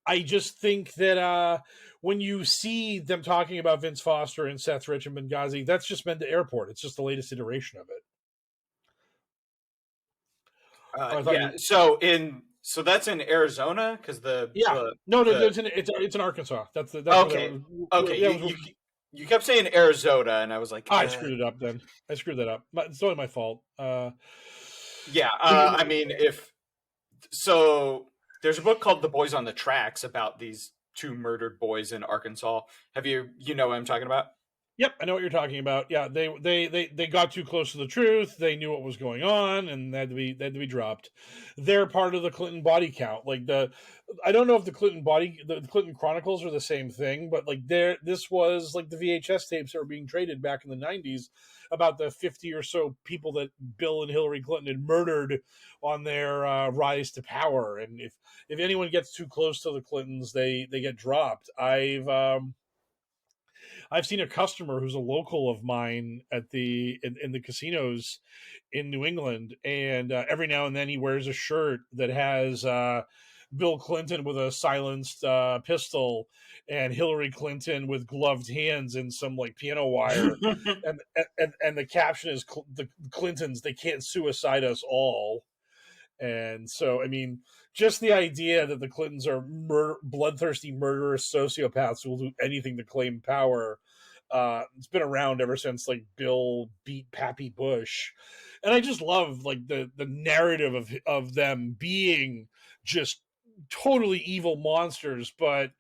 I just think that when you see them talking about Vince Foster and Seth Rich and Benghazi, that's just Menda Airport. It's just the latest iteration of it. So that's in Arizona because it's in Arkansas. That's okay. You kept saying Arizona, and I was like, I screwed it up. Then I screwed that up. It's totally my fault. I mean, there's a book called The Boys on the Tracks about these two murdered boys in Arkansas. Have you know what I'm talking about? Yep, I know what you're talking about. Yeah, they got too close to the truth. They knew what was going on, and they had to be dropped. They're part of the Clinton body count. Like I don't know if the Clinton Chronicles are the same thing, but like this was like the VHS tapes that were being traded back in the 90s about the 50 or so people that Bill and Hillary Clinton had murdered on their rise to power. And if anyone gets too close to the Clintons, they get dropped. I've seen a customer who's a local of mine at in the casinos in New England, and every now and then he wears a shirt that has Bill Clinton with a silenced pistol and Hillary Clinton with gloved hands and some like piano wire, and the caption is the Clintons, they can't suicide us all. And so, I mean, just the idea that the Clintons are bloodthirsty, murderous sociopaths who will do anything to claim power, it's been around ever since like Bill beat Pappy Bush, and I just love like the narrative of them being just totally evil monsters, but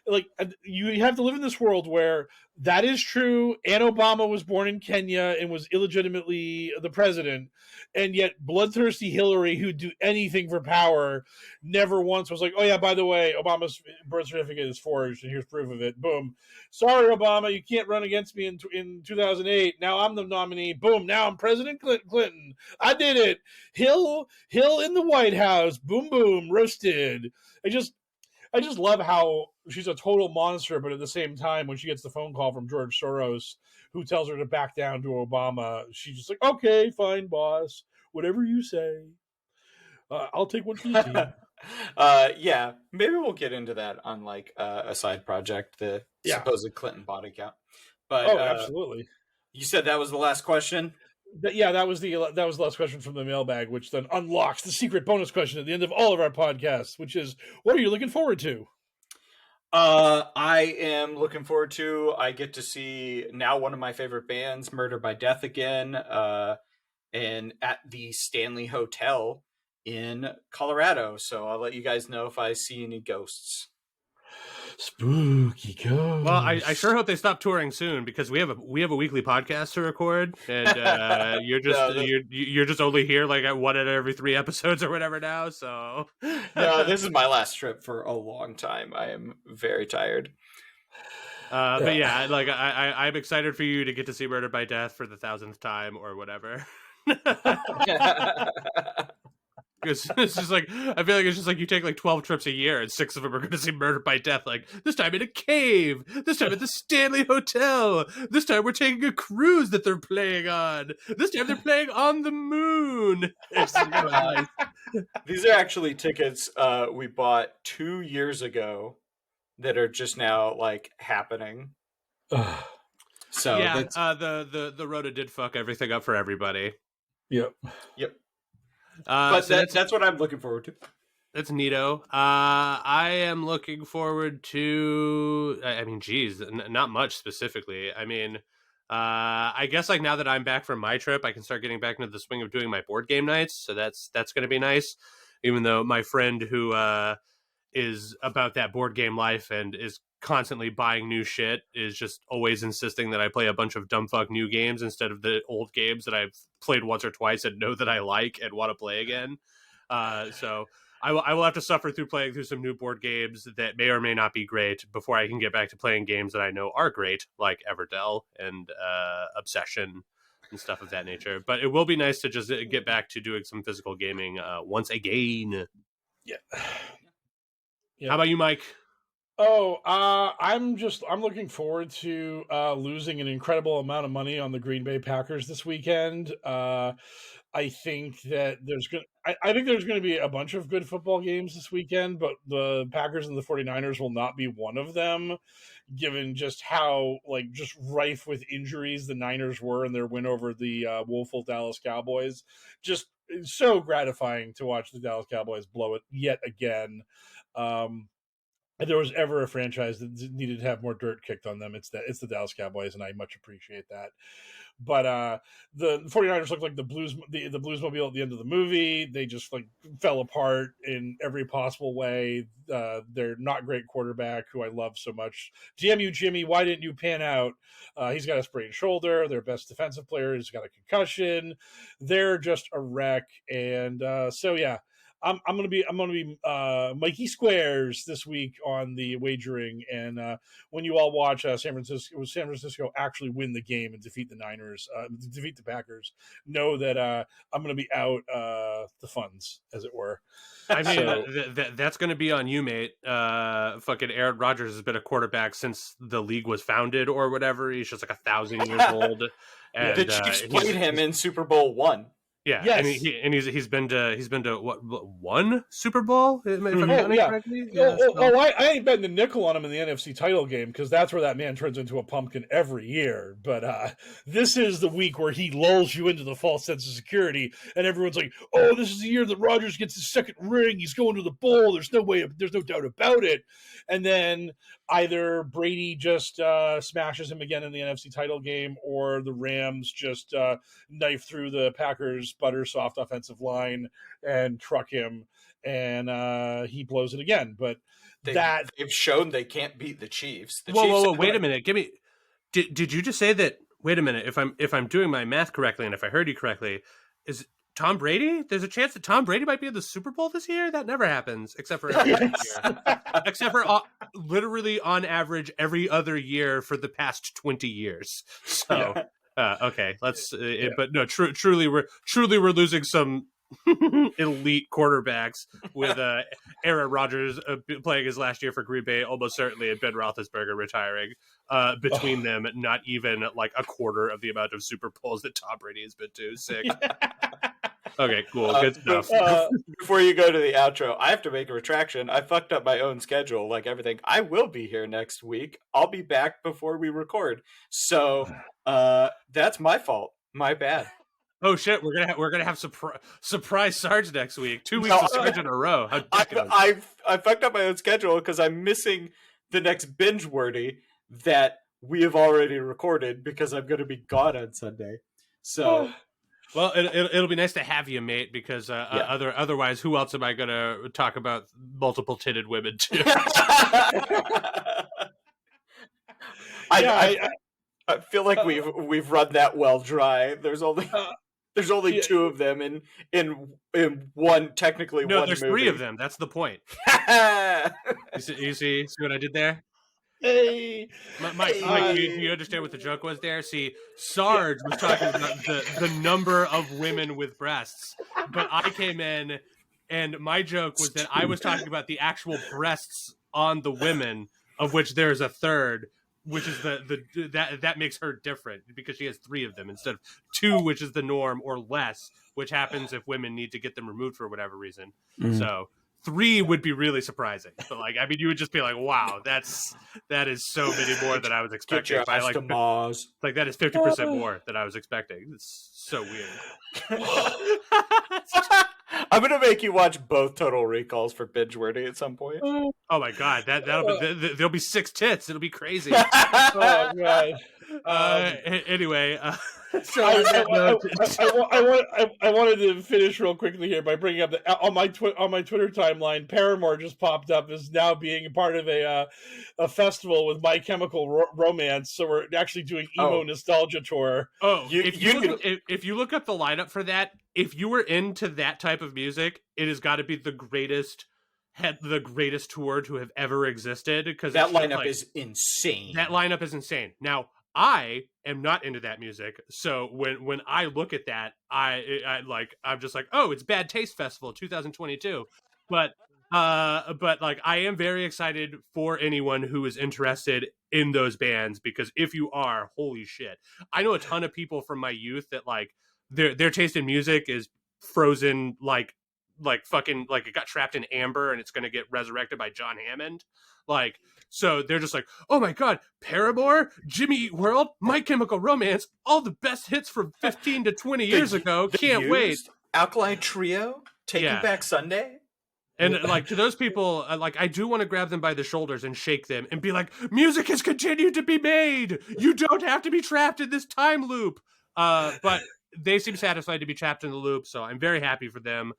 like you have to live in this world where that is true, and Obama was born in Kenya and was illegitimately the president, and yet bloodthirsty Hillary, who'd do anything for power, never once was like, oh yeah, by the way, Obama's birth certificate is forged and here's proof of it. Boom. Sorry, Obama, you can't run against me in 2008. Now I'm the nominee. Boom. Now I'm President Clinton. I did it. Hill in the White House. Boom, boom. Roasted. I just love how she's a total monster, but at the same time, when she gets the phone call from George Soros, who tells her to back down to Obama, she's just like, okay, fine, boss. Whatever you say. I'll take one for the team. Yeah, maybe we'll get into that on like a side project, the supposed Clinton bot account. But absolutely. You said that was the last question? That was the last question from the mailbag, which then unlocks the secret bonus question at the end of all of our podcasts, which is, what are you looking forward to? I am looking forward to, I get to see now one of my favorite bands, Murder by Death, again, and at the Stanley Hotel in Colorado. So I'll let you guys know if I see any ghosts. Spooky ghosts. Well, I sure hope they stop touring soon, because we have a weekly podcast to record, and you're just only here like at one out of every 3 episodes or whatever now. So no, this is my last trip for a long time. I am very tired. But yeah, like I'm excited for you to get to see Murder by Death for the 1000th time or whatever. Because it's just like, I feel like it's just like you take like 12 trips a year and 6 of them are going to see Murder by Death. Like this time in a cave, this time at the Stanley Hotel, this time we're taking a cruise that they're playing on, this time they're playing on the moon. Nice. These are actually tickets we bought 2 years ago that are just now like happening. So yeah, the Rhoda did fuck everything up for everybody. Yep. But so that's what I'm looking forward to. That's neato. I am looking forward to, I mean, geez, not much specifically. I mean, I guess like now that I'm back from my trip, I can start getting back into the swing of doing my board game nights. So that's going to be nice. Even though my friend who is about that board game life and is constantly buying new shit is just always insisting that I play a bunch of dumb fuck new games instead of the old games that I've played once or twice and know that I like and want to play again. So I will have to suffer through playing through some new board games that may or may not be great before I can get back to playing games that I know are great, like Everdell and Obsession and stuff of that nature. But it will be nice to just get back to doing some physical gaming once again. Yeah. How about you, Mike? Oh, I'm looking forward to losing an incredible amount of money on the Green Bay Packers this weekend. I think that I think there's going to be a bunch of good football games this weekend, but the Packers and the 49ers will not be one of them, given just how just rife with injuries the Niners were in their win over the woeful Dallas Cowboys. Just so gratifying to watch the Dallas Cowboys blow it yet again. If there was ever a franchise that needed to have more dirt kicked on them, it's the Dallas Cowboys, and I much appreciate that. But the 49ers look like the Bluesmobile at the end of the movie. They just fell apart in every possible way. They're not great quarterback, who I love so much. Damn you, Jimmy! Why didn't you pan out? He's got a sprained shoulder. Their best defensive player has got a concussion. They're just a wreck, and so yeah. I'm gonna be Mikey Squares this week on the wagering, and when you all watch San Francisco actually win the game and defeat the Niners, defeat the Packers, know that I'm gonna be out the funds, as it were. I mean, that's going to be on you, mate. Fucking Aaron Rodgers has been a quarterback since the league was founded or whatever. He's just like 1,000 years old. And, the Chiefs played him in Super Bowl I. Yeah, yes. and he's been to what one Super Bowl? If I'm counting correctly? I ain't betting the nickel on him in the NFC title game because that's where that man turns into a pumpkin every year. But this is the week where he lulls you into the false sense of security, and everyone's like, "Oh, this is the year that Rodgers gets his second ring. He's going to the bowl. There's no doubt about it." And then either Brady just smashes him again in the NFC title game, or the Rams just knife through the Packers' butter soft offensive line and truck him, and he blows it again. But they've shown they can't beat the Chiefs. Whoa, wait a minute. Give me. Did you just say that? Wait a minute. If I'm doing my math correctly, and if I heard you correctly, is Tom Brady? There's a chance that Tom Brady might be in the Super Bowl this year. That never happens, except for every year. Except for literally on average every other year for the past 20 years. So okay, let's. But no, truly we're losing some elite quarterbacks with Aaron Rodgers playing his last year for Green Bay, almost certainly, and Ben Roethlisberger retiring. Between them, not even like a quarter of the amount of Super Bowls that Tom Brady has been to. Sick. Okay, cool. Good stuff. Before you go to the outro, I have to make a retraction. I fucked up my own schedule, like everything. I will be here next week. I'll be back before we record. So that's my fault. My bad. Oh shit, we're gonna have surprise Sarge next week. 2 weeks of Sarge in a row. I fucked up my own schedule because I'm missing the next binge wordy that we have already recorded because I'm going to be gone on Sunday. So. Well, it'll be nice to have you, mate, because otherwise, who else am I going to talk about multiple titted women to? I feel like we've run that well dry. There's only two of them in one technically one movie. No, there's 3 of them. That's the point. You see what I did there? Hey, Mike, do you understand what the joke was there? See, Sarge was talking about the number of women with breasts, but I came in and my joke was that I was talking about the actual breasts on the women, of which there's a third, which is that makes her different because she has 3 of them instead of 2, which is the norm, or less, which happens if women need to get them removed for whatever reason. Mm-hmm. So 3 would be really surprising, but like, I mean, you would just be like, "Wow, that is so many more than I was expecting." Get your ass to Mars. Like that is 50% more than I was expecting. It's so weird. I'm gonna make you watch both Total Recalls for binge wordy at some point. Oh my god, there'll be 6 tits. It'll be crazy. Oh god. Anyway. So I wanted to finish real quickly here by bringing up that on my Twitter timeline, Paramore just popped up as now being a part of a festival with My Chemical Romance. So we're actually doing emo nostalgia tour. Oh, if you look up the lineup for that, if you were into that type of music, it has got to be the greatest tour to have ever existed, because that lineup is insane. That lineup is insane. Now, I am not into that music, so when I look at that, I'm just like, oh, it's Bad Taste Festival 2022. But like, I am very excited for anyone who is interested in those bands, because if you are, holy shit, I know a ton of people from my youth that like their taste in music is frozen like fucking like it got trapped in amber and it's going to get resurrected by John Hammond. Like, so they're just like, oh my god, Paramore, Jimmy Eat World, My Chemical Romance, all the best hits from 15 to 20 years ago. Can't wait. Alkaline Trio, Taking Back Sunday. And like, to those people, like, I do want to grab them by the shoulders and shake them and be like, music has continued to be made. You don't have to be trapped in this time loop. But they seem satisfied to be trapped in the loop, so I'm very happy for them.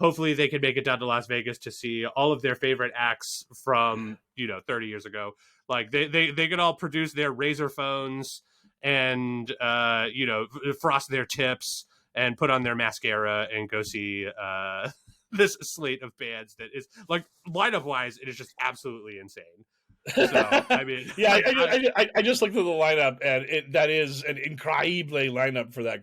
Hopefully they can make it down to Las Vegas to see all of their favorite acts from 30 years ago. Like they can all produce their Razor phones and frost their tips and put on their mascara and go see this slate of bands that is like lineup wise, it is just absolutely insane. So I mean, yeah, like, I just looked at the lineup, and that is an incredible lineup for that.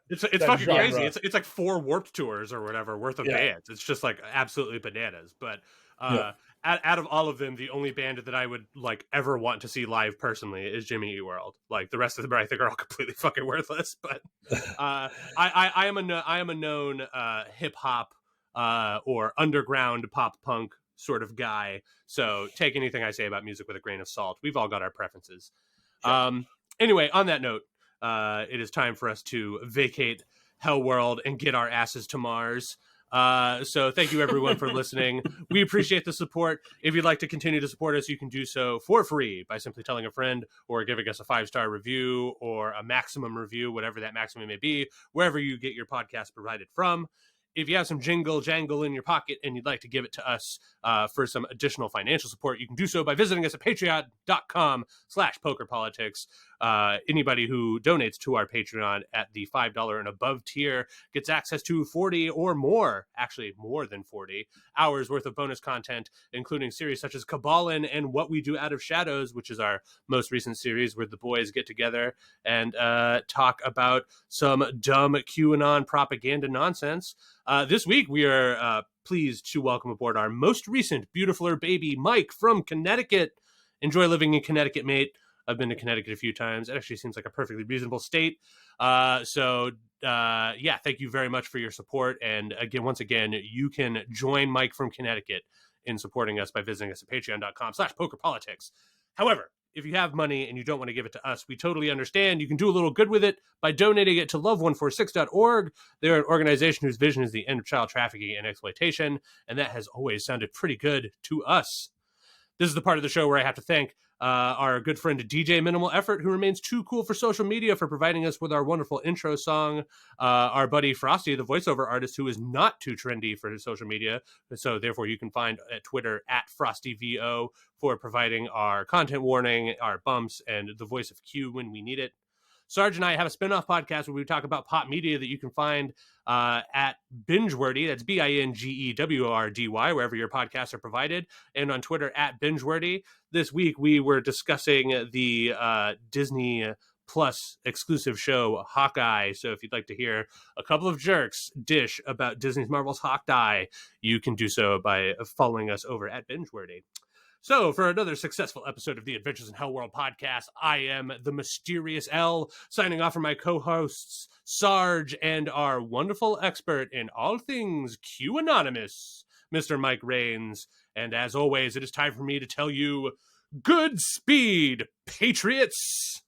It's that fucking genre. crazy. It's like 4 Warped Tours or whatever worth of bands. It's just like absolutely bananas. But out of all of them, the only band that I would like ever want to see live personally is Jimmy Eat World. Like the rest of them, I think are all completely fucking worthless. But I am a known hip hop or underground pop punk sort of guy. So take anything I say about music with a grain of salt. We've all got our preferences. Anyway, on that note, it is time for us to vacate HellwQrld and get our asses to Mars. So thank you everyone for listening. We appreciate the support. If you'd like to continue to support us, you can do so for free by simply telling a friend or giving us a 5-star review or a maximum review, whatever that maximum may be, wherever you get your podcast provided from. If you have some jangle in your pocket and you'd like to give it to us for some additional financial support, you can do so by visiting us at patreon.com/pokerpolitics. Anybody who donates to our Patreon at the $5 and above tier gets access to 40 or more, actually more than 40 hours worth of bonus content, including series such as Kabbalin and What We Do Out of Shadows, which is our most recent series where the boys get together and talk about some dumb QAnon propaganda nonsense. This week, we are pleased to welcome aboard our most recent beautifuler baby, Mike from Connecticut. Enjoy living in Connecticut, mate. I've been to Connecticut a few times. It actually seems like a perfectly reasonable state. Thank you very much for your support. And once again, you can join Mike from Connecticut in supporting us by visiting us at patreon.com/pokerpolitics. However, if you have money and you don't want to give it to us, we totally understand. You can do a little good with it by donating it to love146.org. They're an organization whose vision is the end of child trafficking and exploitation, and that has always sounded pretty good to us. This is the part of the show where I have to thank our good friend DJ Minimal Effort, who remains too cool for social media, for providing us with our wonderful intro song. Our buddy Frosty, the voiceover artist, who is not too trendy for his social media, so therefore you can find at Twitter at FrostyVO for providing our content warning, our bumps, and the voice of Q when we need it. Sarge and I have a spin-off podcast where we talk about pop media that you can find at Bingewordy. That's BINGEWORDY, wherever your podcasts are provided, and on Twitter at Bingewordy. This week we were discussing the Disney Plus exclusive show Hawkeye. So if you'd like to hear a couple of jerks dish about Disney's Marvel's Hawkeye, you can do so by following us over at Bingewordy. So, for another successful episode of the Adventures in HellwQrld podcast, I am the Mysterious L, signing off from my co-hosts, Sarge, and our wonderful expert in all things Q-Anonymous, Mr. Mike Rains. And as always, it is time for me to tell you, Godspeed, Patriots!